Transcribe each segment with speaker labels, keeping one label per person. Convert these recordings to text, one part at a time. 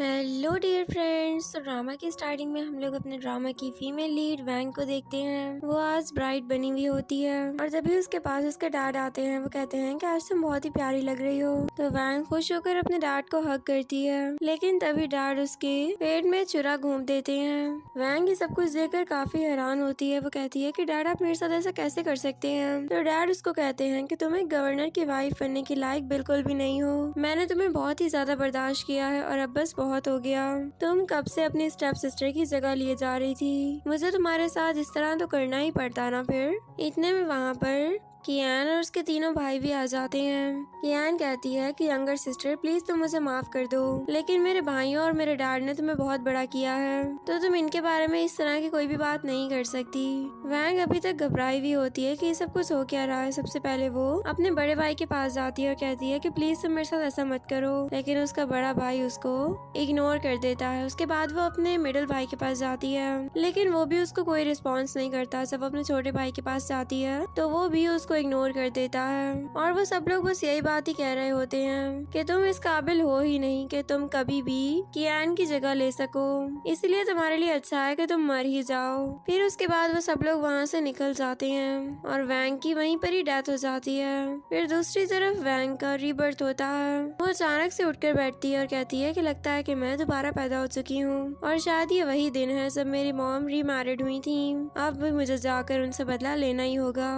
Speaker 1: Hello dear friends. तो drama की starting में हम लोग अपने ड्रामा की फीमेल लीड वैंग को देखते हैं। वो आज ब्राइड बनी हुई होती है और जब भी उसके पास उसके डैड आते हैं वो कहते हैं कि आज तुम बहुत ही प्यारी लग रही हो। तो वैंग खुश होकर अपने डैड को हग करती है, लेकिन तभी डैड उसके पेट में चुरा घूम देते हैं। वैंग ये सब कुछ देखकर काफी हैरान होती है। वो कहती है कि डैड आप मेरे साथ ऐसा कैसे कर सकते हैं। तो डैड उसको कहते हैं कि तुम एक गवर्नर की वाइफ बनने की लायक बिल्कुल भी नहीं हो। मैंने तुम्हें बहुत ही ज्यादा बर्दाश्त किया है और अब बस बहुत हो गया। तुम कब से अपनी स्टेप सिस्टर की जगह लिए जा रही थी। मुझे तुम्हारे साथ इस तरह तो करना ही पड़ता ना। फिर इतने में वहाँ पर कियान और उसके तीनों भाई भी आ जाते हैं। कियान कहती है कि यंगर सिस्टर प्लीज तुम मुझे माफ कर दो, लेकिन मेरे भाइयों और मेरे डैड ने तुम्हें बहुत बड़ा किया है, तो तुम इनके बारे में इस तरह की कोई भी बात नहीं कर सकती। वैंग अभी तक घबराई हुई होती है कि ये सब कुछ हो क्या रहा है। सबसे पहले वो अपने बड़े भाई के पास जाती है और कहती है कि प्लीज तुम मेरे साथ ऐसा मत करो, लेकिन उसका बड़ा भाई उसको इग्नोर कर देता है। उसके बाद वो अपने मिडिल भाई के पास जाती है, लेकिन वो भी उसको कोई रिस्पॉन्स नहीं करता। जब अपने छोटे भाई के पास जाती है तो वो भी उसको इग्नोर कर देता है और वो सब लोग बस यही बात ही कह रहे होते हैं कि तुम इस काबिल हो ही नहीं कि तुम कभी भी कियान की जगह ले सको, इसलिए तुम्हारे लिए अच्छा है कि तुम मर ही जाओ। फिर उसके बाद वो सब लोग वहाँ से निकल जाते हैं और वैंग की वहीं पर ही डेथ हो जाती है। फिर दूसरी तरफ वैंग का रीबर्थ होता है। वो अचानक से उठकर बैठती है और कहती है कि लगता है कि मैं दोबारा पैदा हो चुकी हूँ और शायद ये वही दिन है जब मेरी मॉम रीमैरिड हुई थी। अब मुझे जाकर उनसे बदला लेना ही होगा।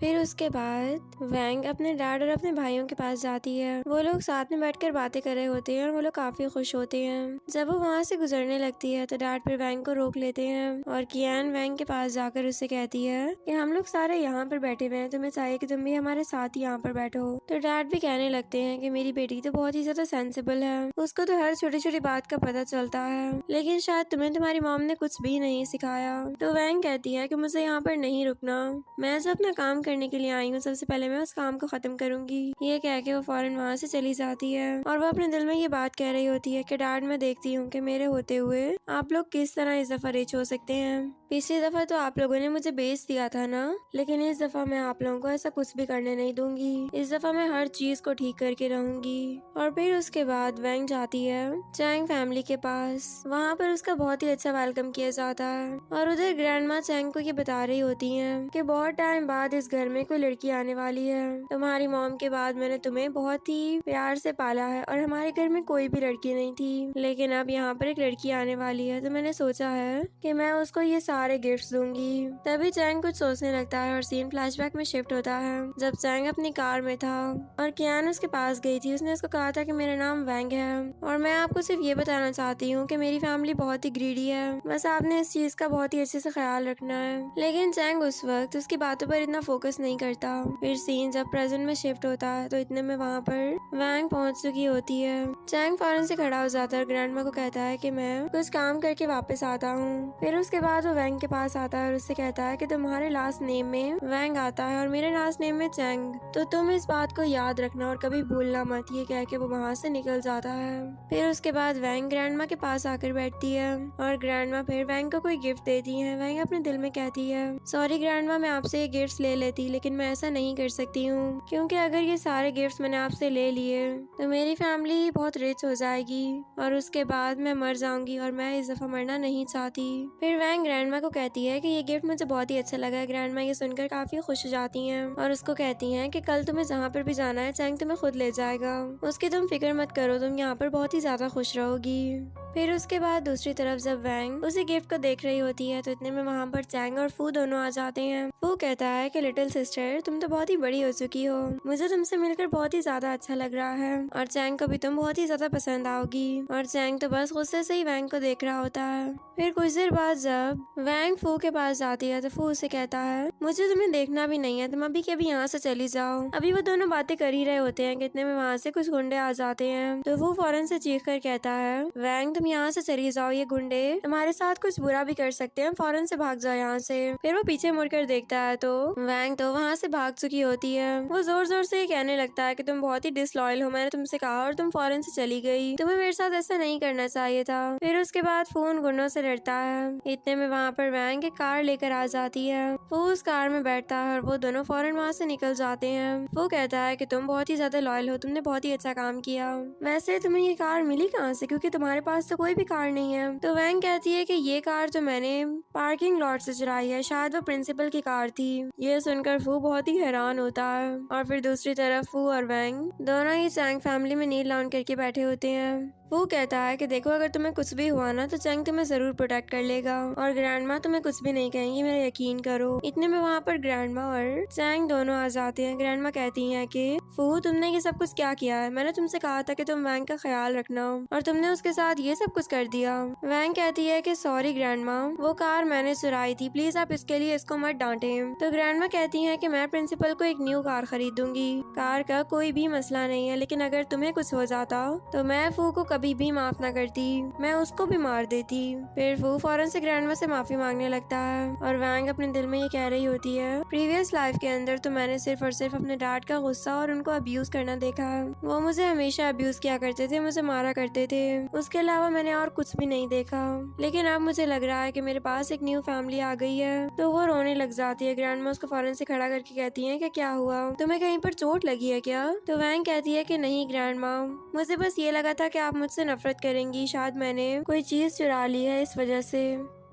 Speaker 1: फिर उसके बाद वैंग अपने डैड और अपने भाइयों के पास जाती है। वो लोग साथ में बैठकर बातें कर रहे होते हैं और वो लोग काफी खुश होते हैं। जब वो वहाँ से गुजरने लगती है तो डैड फिर वैंग को रोक लेते हैं और कियान वैंग के पास जाकर उससे कहती है कि हम लोग सारे यहाँ पर बैठे हुए हैं, तुम्हें चाहिए कि तुम भी हमारे साथ ही यहाँ पर बैठो। तो डैड भी कहने लगते हैं कि मेरी बेटी तो बहुत ही ज्यादा सेंसिबल है, उसको तो हर छोटी छोटी बात का पता चलता है, लेकिन शायद तुम्हें तुम्हारी मॉम ने कुछ भी नहीं सिखाया। तो वैंग कहती है कि मुझे यहाँ पर नहीं रुकना, मैं जो अपना काम करने के लिए आई हूँ सबसे पहले मैं उस काम को खत्म करूंगी। ये कह के वो फौरन वहाँ से चली जाती है और वो अपने दिल में ये बात कह रही होती है कि डैड मैं देखती हूँ कि मेरे होते हुए आप लोग किस तरह इस दफा रिच हो सकते हैं। पिछली दफा तो आप लोगों ने मुझे बेच दिया था ना, लेकिन इस दफा मैं आप लोगों को ऐसा कुछ भी करने नहीं दूंगी। इस दफा मैं हर चीज को ठीक करके रहूंगी। और फिर उसके बाद वैंग जाती है चैंग फैमिली के पास। वहाँ पर उसका बहुत ही अच्छा वेलकम किया जाता है और उधर ग्रैंडमा चैंग को ये बता रही होती है कि बहुत टाइम बाद इस घर में कोई लड़की आने वाली है। तुम्हारी मॉम के बाद मैंने तुम्हें बहुत ही प्यार से पाला है और हमारे घर में कोई भी लड़की नहीं थी, लेकिन अब यहाँ पर एक लड़की आने वाली है, तो मैंने सोचा है कि मैं उसको ये सारे गिफ्ट्स दूंगी। तभी चैंग कुछ सोचने लगता है और सीन फ्लैशबैक में शिफ्ट होता है जब चैंग अपनी कार में था और कियान उसके पास गई थी। उसने उसको कहा था कि मेरा नाम वैंग है और मैं आपको सिर्फ ये बताना चाहती हूँ कि मेरी फैमिली बहुत ही ग्रीडी है, बस आपने इस चीज का बहुत ही अच्छे से ख्याल रखना है। लेकिन चैंग उस वक्त उसकी बातों पर इतना फोकस नहीं करता। फिर सीन जब प्रेजेंट में शिफ्ट होता है तो इतने में वहाँ पर वैंग पहुँच चुकी होती है। चैंग फौरन से खड़ा हो जाता है और ग्रैंडमा को कहता है कि मैं कुछ काम करके वापस आता हूँ। फिर उसके बाद वो वैंग के पास आता है और उससे कहता है कि तुम्हारे लास्ट नेम में वैंग आता है और मेरे लास्ट नेम में चैंग, तो तुम इस बात को याद रखना और कभी भूलना मत। ये कह के वो वहाँ से निकल जाता है। फिर उसके बाद वैंग ग्रैंडमा के पास आकर बैठती है और ग्रैंडमा फिर वैंग को कोई गिफ्ट देती है। वैंग अपने दिल में कहती है सॉरी ग्रैंडमा, मैं आपसे ये गिफ्ट ले लेती, लेकिन मैं ऐसा नहीं कर सकती हूँ, क्योंकि अगर ये सारे गिफ्ट्स मैंने आपसे ले लिए तो मेरी फैमिली बहुत रिच हो जाएगी और उसके बाद मैं मर जाऊंगी और मैं इस दफा मरना नहीं चाहती। फिर वैंग ग्रैंडमा को कहती है कि ये गिफ्ट मुझे बहुत ही अच्छा लगा है। ग्रैंडमा ये सुनकर काफी खुश हो जाती हैं और उसको कहती हैं कि कल तुम्हें जहाँ पर भी जाना है चैंग तुम्हें खुद ले जाएगा, उसकी तुम फिक्र मत करो, तुम यहाँ पर बहुत ही ज्यादा खुश रहोगी। फिर उसके बाद दूसरी तरफ जब वैंग उसी गिफ्ट को देख रही होती है तो इतने में वहाँ पर चैंग और फू दोनों आ जाते हैं। फू कहता है कि लिटिल सिस्टर तुम तो बहुत ही बड़ी हो चुकी हो, मुझे तुमसे मिलकर बहुत ही ज्यादा अच्छा लग रहा है और चैंग को भी तुम बहुत ही ज्यादा पसंद आओगी। और चैंग तो बस गुस्से से ही वैंग को देख रहा होता है। फिर कुछ देर बाद जब वैंग फू के पास जाती है तो फू उसे कहता है मुझे तुम्हें देखना भी नहीं है, तुम अभी के अभी यहाँ से चली जाओ। अभी वो दोनों बातें कर ही रहे होते हैं कि इतने में वहाँ से कुछ गुंडे आ जाते हैं। तो वो फौरन से चीख कर कहता है वैंग तुम यहाँ से चली जाओ, ये गुंडे तुम्हारे साथ कुछ बुरा भी कर सकते हैं, फौरन से भाग जाओ यहाँ से। फिर वो पीछे मुड़कर देखता है तो वैंग तो वहाँ से भाग चुकी होती है। वो जोर जोर से कहने लगता है कि तुम बहुत ही डिसलॉयल हो, मैंने तुमसे कहा और तुम फौरन से चली गई, तुम्हें मेरे साथ ऐसा नहीं करना चाहिए था। फिर उसके बाद फोन गुंडों से लड़ता है। इतने में वहाँ पर वैंग एक कार लेकर आ जाती है। वो उस कार में बैठता है और वो दोनों फौरन वहाँ से निकल जाते हैं। वो कहता है कि तुम बहुत ही ज्यादा लॉयल हो, तुमने बहुत ही अच्छा काम किया। वैसे तुम्हें ये कार मिली कहाँ से, क्योंकि तुम्हारे पास पास तो कोई भी कार नहीं है। तो वैंग कहती है कि ये कार तो मैंने पार्किंग लॉट से चुराई है, शायद वो प्रिंसिपल की कार थी। ये सुनकर फू बहुत ही हैरान होता है और फिर दूसरी तरफ फू और वैंग दोनों ही चैंग फैमिली में नील डाउन करके बैठे होते हैं। वो कहता है कि देखो अगर तुम्हें कुछ भी हुआ ना तो चैंग तुम्हें जरूर प्रोटेक्ट कर लेगा और ग्रैंडमा तुम्हें कुछ भी नहीं कहेंगी, मेरा यकीन करो। इतने में वहाँ पर ग्रैंडमा और चैंग दोनों आ जाते हैं। ग्रैंडमा कहती हैं कि फू तुमने ये सब कुछ क्या किया है, मैंने तुमसे कहा था कि तुम वैंग का ख्याल रखना और तुमने उसके साथ ये सब कुछ कर दिया। वैंग कहती है कि सॉरी ग्रैंडमा, वो कार मैंने चुराई थी, प्लीज आप इसके लिए इसको मत डांटे। तो ग्रैंडमा कहती है कि मैं प्रिंसिपल को एक न्यू कार खरीद दूंगी, कार का कोई भी मसला नहीं है, लेकिन अगर तुम्हें कुछ हो जाता तो मैं फू को कभी भी माफ ना करती, मैं उसको भी मार देती। फिर फू फौरन से ग्रैंडमा से माफी मांगने लगता है और वैंग अपने दिल में ये कह रही होती है प्रीवियस लाइफ के अंदर तो मैंने सिर्फ और सिर्फ अपने डैड का गुस्सा और उनको अब्यूज करना देखा है। वो मुझे हमेशा अब्यूज किया करते थे, मुझे मारा करते थे, उसके अलावा मैंने और कुछ भी नहीं देखा। लेकिन अब मुझे लग रहा है कि मेरे पास एक न्यू फैमिली आ गई है। तो वो रोने लग जाती है। ग्रैंडमा उसको फौरन से खड़ा करके कहती है कि क्या हुआ, तुम्हें कहीं पर चोट लगी है क्या? तो वैंग कहती है कि नहीं ग्रैंडमा, मुझे बस ये लगा था कि आप मुझसे नफरत करेंगी, शायद मैंने कोई चीज चुरा ली है इस वजह से।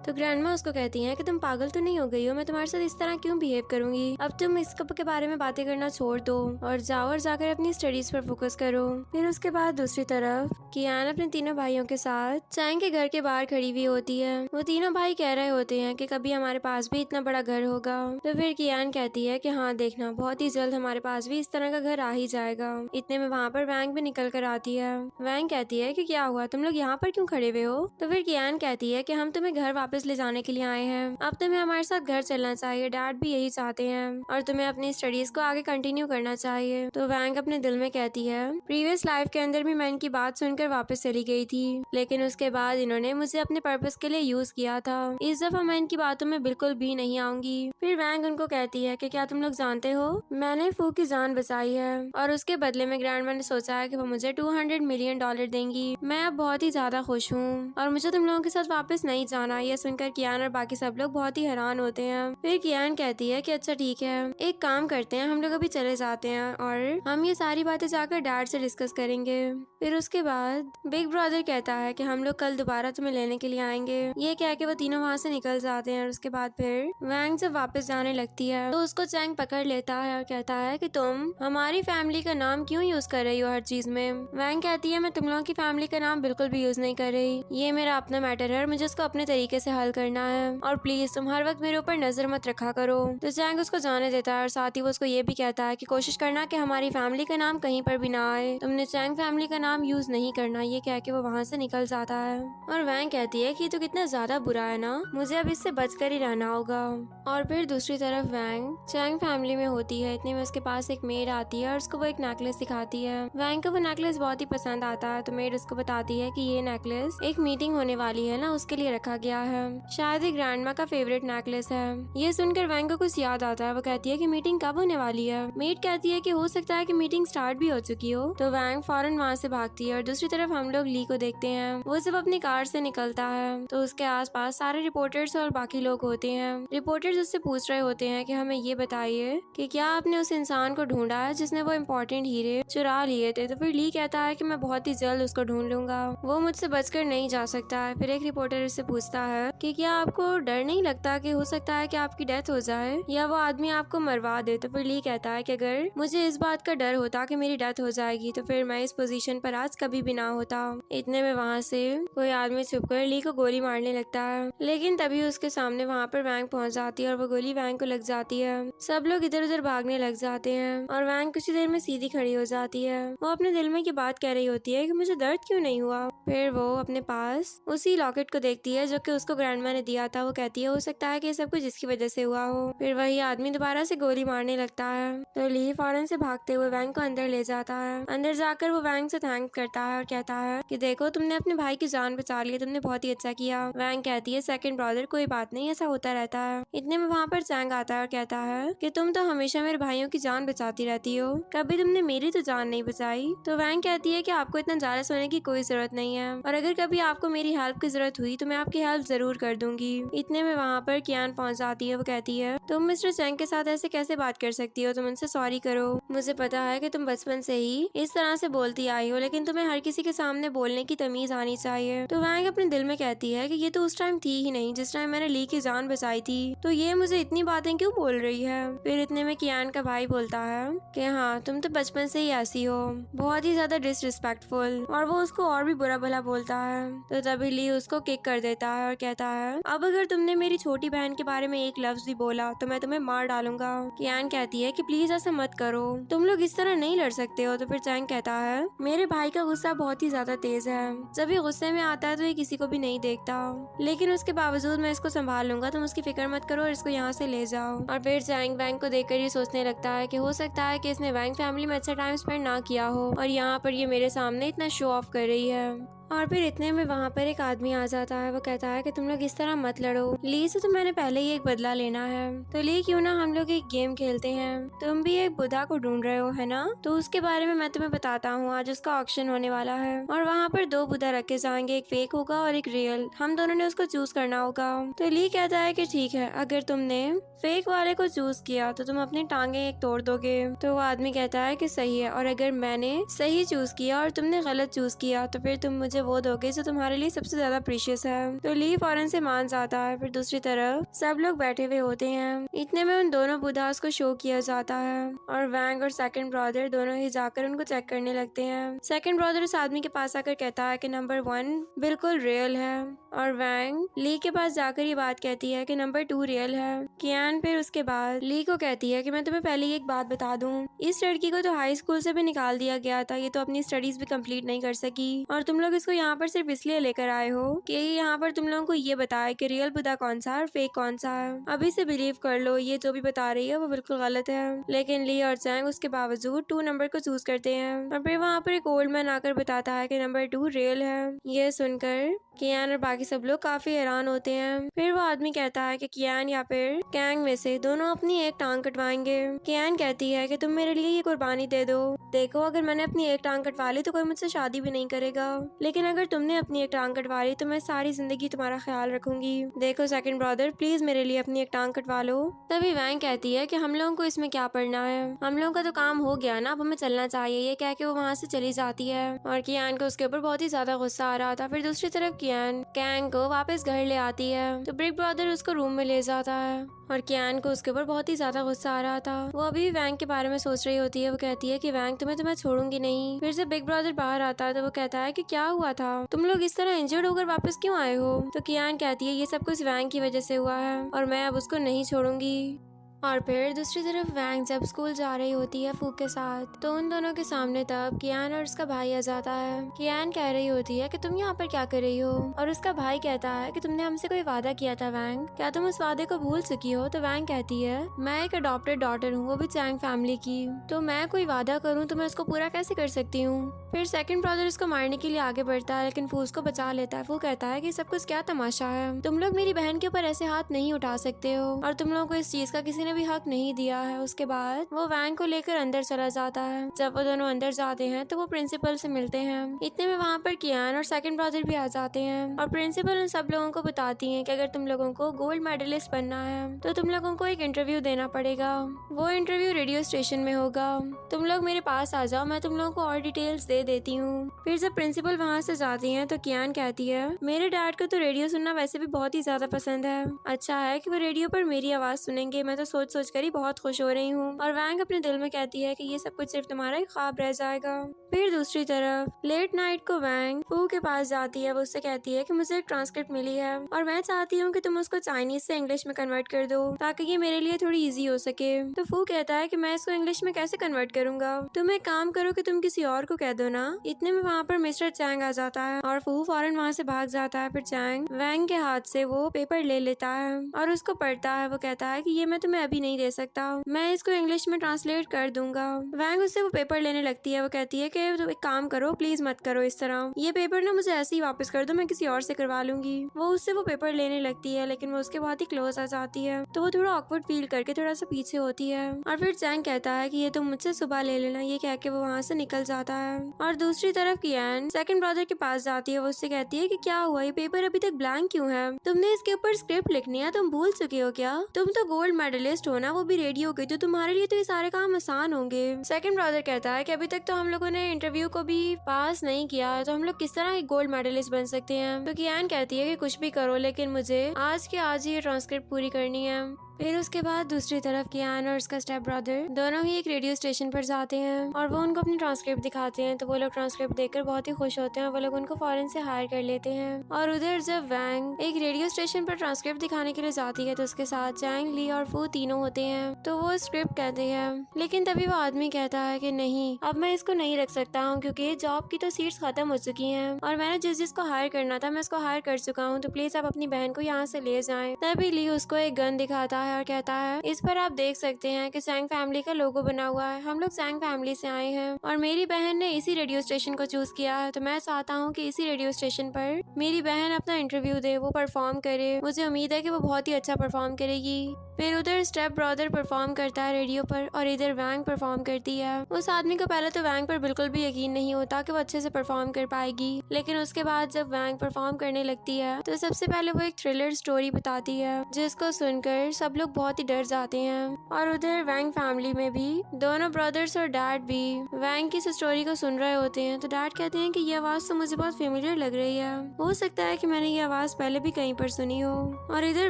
Speaker 1: तो ग्रैंडमा उसको कहती हैं कि तुम पागल तो नहीं हो गई हो, मैं तुम्हारे साथ इस तरह क्यों बिहेव करूंगी, अब तुम इस कप के बारे में बातें करना छोड़ दो और जाओ और जाकर अपनी स्टडीज पर फोकस करो। फिर उसके बाद दूसरी तरफ कियान अपने तीनों भाइयों के साथ चैंग के घर के बाहर खड़ी हुई होती है। वो तीनों भाई कह रहे होते हैं कि कभी हमारे पास भी इतना बड़ा घर होगा। तो फिर कियान कहती है कि हाँ देखना, बहुत ही जल्द हमारे पास भी इस तरह का घर आ ही जाएगा। इतने में वहाँ पर वैंग भी निकल कर आती है। वैंग कहती है कि क्या हुआ, तुम लोग यहाँ पर क्यों खड़े हुए हो? तो फिर कियान कहती है कि हम तुम्हें घर वापस ले जाने के लिए आए हैं, अब तुम्हें हमारे साथ घर चलना चाहिए, डैड भी यही चाहते हैं और तुम्हें अपनी स्टडीज को आगे कंटिन्यू करना चाहिए। तो वैंग अपने दिल में कहती है प्रीवियस लाइफ के अंदर भी मैं इनकी बात सुनकर वापस चली गई थी, लेकिन उसके बाद इन्होंने मुझे अपने पर्पस के लिए यूज किया था, इस दफा मैं इनकी बातों में बिल्कुल भी नहीं आऊंगी। फिर वैंग उनको कहती है कि क्या तुम लोग जानते हो मैंने फू की जान बचाई है और उसके बदले में ग्रैंडमा ने सोचा है कि वो मुझे $200 मिलियन देंगी। मैं अब बहुत ही ज्यादा खुश हूँ और मुझे तुम लोगों के साथ वापस नहीं जाना। यह सुनकर कियान और बाकी सब लोग बहुत ही हैरान होते हैं। फिर कियान कहती है कि अच्छा ठीक है, एक काम करते हैं, हम लोग अभी चले जाते हैं और हम ये सारी बातें जाकर डैड से डिस्कस करेंगे। फिर उसके बाद बिग ब्रदर कहता है कि हम लोग कल दोबारा तुम्हें लेने के लिए आएंगे। ये कह के वो तीनों वहाँ से निकल जाते हैं और उसके बाद फिर वैंग जब वापस जाने लगती है तो उसको चैंग पकड़ लेता है और कहता है कि तुम हमारी फैमिली का नाम क्यों यूज कर रही हो हर चीज में। वैंग कहती है मैं तुम लोगों की फैमिली का नाम बिल्कुल भी यूज नहीं कर रही, ये मेरा अपना मैटर है और मुझे उसको अपने तरीके से हल करना है और प्लीज तुम हर वक्त मेरे ऊपर नजर मत रखा करो। तो चैंग उसको जाने देता है और साथ ही वो उसको ये भी कहता है कि कोशिश करना कि हमारी फैमिली का नाम कहीं पर भी ना आए, तुमने चैंग फैमिली का नाम यूज नहीं करना। ये कह के वो वहाँ से निकल जाता है और वैंग कहती है कि तो कितना ज्यादा बुरा है ना, मुझे अब इससे बचकर ही रहना होगा। और फिर दूसरी तरफ वैंग चैंग फैमिली में होती है। इतने में उसके पास एक मेड आती है और उसको वो एक नेकलेस दिखाती है। वैंग को वो नेकलेस बहुत ही पसंद आता है तो मेड उसको बताती है कि ये नेकलेस एक मीटिंग होने वाली है ना, उसके लिए रखा गया है, शायद ये ग्रैंडमा का फेवरेट नेकलेस है। ये सुनकर वैंग को कुछ याद आता है। वो कहती है कि मीटिंग कब होने वाली है? मेड कहती है कि हो सकता है कि मीटिंग स्टार्ट भी हो चुकी हो। तो वैंग फौरन वहाँ से भागती है और दूसरी तरफ हम लोग ली को देखते हैं। वो जब अपनी कार से निकलता है तो उसके आसपास सारे रिपोर्टर्स और बाकी लोग होते हैं। रिपोर्टर्स उससे पूछ रहे होते हैं कि हमें ये बताइए कि क्या आपने उस इंसान को ढूंढा है जिसने वो इम्पोर्टेंट हीरे चुरा लिए थे? तो फिर ली कहता है कि मैं बहुत ही जल्द उसको ढूंढ लूंगा, वो मुझसे बचकर नहीं जा सकता है। फिर एक रिपोर्टर उससे पूछता है कि क्या आपको डर नहीं लगता कि हो सकता है कि आपकी डेथ हो जाए या वो आदमी आपको मरवा दे? तो फिर ली कहता है कि अगर मुझे इस बात का डर होता कि मेरी डेथ हो जाएगी तो फिर मैं इस पोजीशन पर आज कभी भी ना होता। इतने में वहाँ से कोई आदमी छुपकर ली को गोली मारने लगता है, लेकिन तभी उसके सामने वहाँ पर वैंग पहुँच जाती है और वो गोली वैंग को लग जाती है। सब लोग इधर उधर भागने लग जाते हैं और वैंग कुछ देर में सीधी खड़ी हो जाती है। वो अपने दिल में की बात कह रही होती है कि मुझे दर्द क्यों नहीं हुआ। फिर वो अपने पास उसी लॉकेट को देखती है जो कि उसको ग्रैंडमा ने दिया था। वो कहती है हो सकता है कि ये सब कुछ इसकी वजह से हुआ हो। फिर वही आदमी दोबारा से गोली मारने लगता है तो ली फौरन से भागते हुए वैंग को अंदर ले जाता है। अंदर जाकर वो वैंग से थैंक करता है और कहता है कि देखो तुमने अपने भाई की जान बचा ली, तुमने बहुत ही अच्छा किया। वैंग कहती है सेकंड ब्रदर कोई बात नहीं, ऐसा होता रहता है। इतने में वहाँ पर चैंग आता है और कहता है कि तुम तो हमेशा मेरे भाइयों की जान बचाती रहती हो, कभी तुमने मेरी तो जान नहीं बचाई। तो वैंग कहती है कि आपको इतना ज़्यादा सोने की कोई जरूरत नहीं है और अगर कभी आपको मेरी हेल्प की जरूरत हुई तो मैं आपकी हेल्प जरूर जरूर कर दूंगी। इतने में वहाँ पर कियान पहुँच जाती है। वो कहती है तुम मिस्टर चैंग के साथ ऐसे कैसे बात कर सकती हो, तुम उनसे सॉरी करो। मुझे पता है कि तुम बचपन से ही इस तरह से बोलती आई हो, लेकिन तुम्हें हर किसी के सामने बोलने की तमीज आनी चाहिए। तो वैंग अपने दिल में कहती है कि ये तो उस टाइम थी ही नहीं जिस टाइम मैंने ली की जान बचाई थी, तो ये मुझे इतनी बातें क्यों बोल रही है। फिर इतने में कियान का भाई बोलता है कि हाँ तुम तो बचपन से ही ऐसी हो, बहुत ही ज्यादा डिसरिस्पेक्टफुल, और वो उसको और भी बुरा भला बोलता है। तो तभी ली उसको किक कर देता है और कहता है अब अगर तुमने मेरी छोटी बहन के बारे में एक लफ्ज भी बोला तो मैं तुम्हें मार डालूंगा। कियान कहती है कि प्लीज ऐसा मत करो, तुम लोग इस तरह नहीं लड़ सकते हो। तो फिर चैंग कहता है मेरे भाई का गुस्सा बहुत ही ज्यादा तेज है, जब ये गुस्से में आता है तो ये किसी को भी नहीं देखता, लेकिन उसके बावजूद मैं इसको संभाल लूंगा, तुम उसकी फिक्र मत करो और इसको यहाँ से ले जाओ। और फिर चैंग वैंग को देखकर ये सोचने लगता है कि हो सकता है कि इसने वैंग फैमिली में अच्छा टाइम स्पेंड ना किया हो और यहाँ पर ये मेरे सामने इतना शो ऑफ कर रही है। और फिर इतने में वहाँ पर एक आदमी आ जाता है। वो कहता है कि तुम लोग इस तरह मत लड़ो, ली से तो मैंने पहले ही एक बदला लेना है, तो ली क्यों ना हम लोग एक गेम खेलते हैं। तुम भी एक बुद्धा को ढूंढ रहे हो है ना, तो उसके बारे में मैं तुम्हें बताता हूँ। आज उसका ऑक्शन होने वाला है और वहाँ पर 2 बुद्धा रखे जाएंगे, एक फेक होगा और एक रियल, हम दोनों ने उसको चूज करना होगा। तो ली कहता है कि ठीक है, अगर तुमने फेक वाले को चूज किया तो तुम अपनी टांगे एक तोड़ दोगे। तो वो आदमी कहता है कि सही है, और अगर मैंने सही चूज किया और तुमने गलत चूज किया तो फिर तुम मुझे वो दोगे जो तुम्हारे लिए सबसे ज्यादा प्रीशियस है। तो ली फौरन से मान जाता है। फिर दूसरी तरफ सब लोग बैठे हुए होते हैं। इतने में उन दोनों बुद्धास को शो किया जाता है और वैंग और सेकंड ब्रदर दोनों ही जाकर उनको चेक करने लगते हैं। सेकंड ब्रदर उस आदमी के पास आकर कहता है कि नंबर 1 बिल्कुल रियल है, और वैंग ली के पास जाकर ये बात कहती है कि नंबर 2 रियल है। कियान फिर उसके बाद ली को कहती है कि मैं तुम्हें पहले ही एक बात बता दूं, इस लड़की को तो हाई स्कूल से भी निकाल दिया गया था, ये तो अपनी स्टडीज भी कंप्लीट नहीं कर सकी, और तुम लोग इसको यहाँ पर सिर्फ इसलिए लेकर आए हो कि यहाँ पर तुम लोगों को ये बताए कि रियल बुद्धा कौन सा है और फेक कौन सा है। अभी से बिलीव कर लो, ये जो भी बता रही है वो बिल्कुल गलत है। लेकिन ली और चैंग उसके बावजूद 2 नंबर को चूज करते हैं, और फिर वहाँ पर एक ओल्ड मैन आकर बताता है कि नंबर 2 रियल है। ये सुनकर कियान और बाकी सब लोग काफी हैरान होते हैं। फिर वो आदमी कहता है कि कियान या फिर कैंग में से दोनों अपनी एक टांग कटवाएंगे। कियान कहती है कि तुम मेरे लिए ये कुर्बानी दे दो, देखो अगर मैंने अपनी एक टांग कटवा ली तो कोई मुझसे शादी भी नहीं करेगा, लेकिन अगर तुमने अपनी एक टांग कटवा ली तो मैं सारी जिंदगी तुम्हारा ख्याल रखूंगी। देखो सेकंड ब्रदर, प्लीज मेरे लिए अपनी एक टांग कटवा लो। तभी वैंग कहती है कि हम लोगों को इसमें क्या पड़ना है, हम लोगों का तो काम हो गया ना, अब हमें चलना चाहिए। ये कह के वो वहाँ से चली जाती है और कियान को उसके ऊपर बहुत ही ज्यादा गुस्सा आ रहा था। फिर दूसरी तरफ कियान कैंग को वापस घर ले आती है, तो बिग ब्रदर उसको रूम में ले जाता है और कियान को उसके ऊपर बहुत ही ज्यादा गुस्सा आ रहा था। वो अभी वैंग के बारे में सोच रही होती है। वो कहती है कि वैंग तुम्हें छोड़ूंगी नहीं। फिर जब बिग ब्रदर बाहर आता है तो वो कहता है कि क्या हुआ था, तुम लोग इस तरह इंजर्ड होकर वापस क्यों आए हो। तो कियान कहती है ये सब कुछ वैंग की वजह से हुआ है और मैं अब उसको नहीं छोड़ूंगी। और फिर दूसरी तरफ वैंग जब स्कूल जा रही होती है फूक के साथ, तो उन दोनों के सामने तब कियान और उसका भाई आ जाता है। कियान कह रही होती है कि तुम यहाँ पर क्या कर रही हो, और उसका भाई कहता है कि तुमने हमसे कोई वादा किया था वैंग, क्या तुम उस वादे को भूल चुकी हो। तो वैंग कहती है मैं एक अडॉप्टेड डॉटर हूँ, वो भी चैंग फैमिली की, तो मैं कोई वादा करूँ तो मैं उसको पूरा कैसे कर सकती हूँ। फिर सेकंड ब्रदर उसको मारने के लिए आगे बढ़ता है, लेकिन फू उसको बचा लेता है। वो कहता है कि सब कुछ क्या तमाशा है, तुम लोग मेरी बहन के ऊपर ऐसे हाथ नहीं उठा सकते हो, और तुम लोगों को इस चीज का किसी ने भी हक नहीं दिया है। उसके बाद वो वैंग को लेकर अंदर चला जाता है। जब वो दोनों अंदर जाते हैं तो वो प्रिंसिपल से मिलते हैं। इतने में वहाँ पर कियान और सेकंड ब्रदर भी आ जाते हैं, और प्रिंसिपल उन सब लोगों को बताती है कि अगर तुम लोगों को गोल्ड मेडलिस्ट बनना है तो तुम लोगों को एक इंटरव्यू देना पड़ेगा। वो इंटरव्यू रेडियो स्टेशन में होगा, तुम लोग मेरे पास आ जाओ, मैं तुम लोगों को और डिटेल्स दे देती हूँ। फिर जब प्रिंसिपल वहाँ से जाती है तो कियान कहती है मेरे डैड को तो रेडियो सुनना वैसे भी बहुत ही ज्यादा पसंद है, अच्छा है कि वो रेडियो पर मेरी आवाज सुनेंगे, मैं तो सोच सोच कर ही बहुत खुश हो रही हूँ। और वैंग अपने दिल में कहती है कि ये सब कुछ सिर्फ तुम्हारा ही ख्वाब रह जाएगा। फिर दूसरी तरफ लेट नाइट को वैंग फू के पास जाती है। वो उससे कहती है कि मुझे एक ट्रांसक्रिप्ट मिली है और मैं चाहती हूँ कि तुम उसको चाइनीज से इंग्लिश में कन्वर्ट कर दो ताकि ये मेरे लिए थोड़ी इजी हो सके। तो फू कहता है कि मैं इसको इंग्लिश में कैसे कन्वर्ट करूंगा, तुम एक काम करो कि तुम किसी और को कह दो ना। इतने में वहाँ पर मिस्टर चैंग आ जाता है और फू फौरन वहाँ से भाग जाता है। फिर चैंग वैंग के हाथ से वो पेपर ले लेता है और उसको पढ़ता है। वो कहता है कि ये मैं तुम्हें अभी नहीं दे सकता, मैं इसको इंग्लिश में ट्रांसलेट कर दूंगा। वैंग उससे वो पेपर लेने लगती है। वो कहती है कि तो एक काम करो, प्लीज मत करो इस तरह, ये पेपर ना मुझे ऐसे ही वापस कर दो, मैं किसी और से करवा लूंगी। वो उससे वो पेपर लेने लगती है, लेकिन वो उसके बहुत ही क्लोज आ जाती है, तो वो थोड़ा ऑकवर्ड फील करके थोड़ा सा पीछे होती है। और फिर चैंग कहता है कि ये तुम मुझसे सुबह ले लेना, ये कह के वो वहाँ से निकल जाता है। और दूसरी तरफ कियान सेकंड ब्रदर के पास जाती है। वो उससे कहती है कि क्या हुआ, ये पेपर अभी तक ब्लैंक क्यों है, तुमने इसके ऊपर स्क्रिप्ट लिखनी है, तुम भूल चुके हो क्या, तुम तो गोल्ड मेडलिस्ट हो ना, वो भी रेडियो के, तो तुम्हारे लिए तो ये सारे काम आसान होंगे। सेकंड ब्रदर कहता है कि अभी तक तो हम लोगों ने इंटरव्यू को भी पास नहीं किया, तो हम लोग किस तरह एक गोल्ड मेडलिस्ट बन सकते हैं। तो कियान कहती है कि कुछ भी करो, लेकिन मुझे आज के आज ही ये ट्रांसक्रिप्ट पूरी करनी है। फिर उसके बाद दूसरी तरफ कियान और उसका स्टेप ब्रदर दोनों ही एक रेडियो स्टेशन पर जाते हैं और वो उनको अपनी ट्रांसक्रिप्ट दिखाते हैं। तो वो लोग ट्रांसक्रिप्ट देखकर बहुत ही खुश होते हैं। वो लोग उनको फौरन से हायर कर लेते हैं। और उधर जब वैंग एक रेडियो स्टेशन पर ट्रांसक्रिप्ट दिखाने के लिए जाती है, तो उसके साथ चैंग, ली और फू तीनों होते हैं। तो वो स्क्रिप्ट कहते हैं, लेकिन तभी वो आदमी कहता है कि नहीं, अब मैं इसको नहीं रख सकता हूँ, क्योंकि जॉब की तो सीट्स खत्म हो चुकी हैं और मैंने जिसको हायर करना था मैं उसको हायर कर चुका हूँ, तो प्लीज आप अपनी बहन को यहाँ से ले जाएं। तभी ली उसको एक गन दिखाता है और कहता है, इस पर आप देख सकते हैं कि सैंग फैमिली का लोगो बना हुआ है, हम लोग सैंग फैमिली से आए हैं और मेरी बहन ने इसी रेडियो स्टेशन को चूज किया है, तो मैं चाहता हूँ कि इसी रेडियो स्टेशन पर मेरी बहन अपना इंटरव्यू दे, वो परफॉर्म करे, मुझे उम्मीद है कि वो बहुत ही अच्छा परफॉर्म करेगी। फिर उधर स्टेप ब्रदर परफॉर्म करता है रेडियो पर और इधर वैंग परफॉर्म करती है। उस आदमी को पहले तो वैंग पर बिल्कुल भी यकीन नहीं होता कि वो अच्छे से परफॉर्म कर पाएगी, लेकिन उसके बाद जब वैंग परफॉर्म करने लगती है तो सबसे पहले वो एक थ्रिलर स्टोरी बताती है, जिसको सुनकर सब लोग बहुत ही डर जाते हैं। और उधर वैंग फैमिली में भी दोनों ब्रदर्स और डैड भी वैंग की स्टोरी को सुन रहे होते हैं। तो डैड कहते हैं कि ये आवाज तो मुझे बहुत फेमिलियर लग रही है, हो सकता है कि मैंने ये आवाज पहले भी कहीं पर सुनी हो। और इधर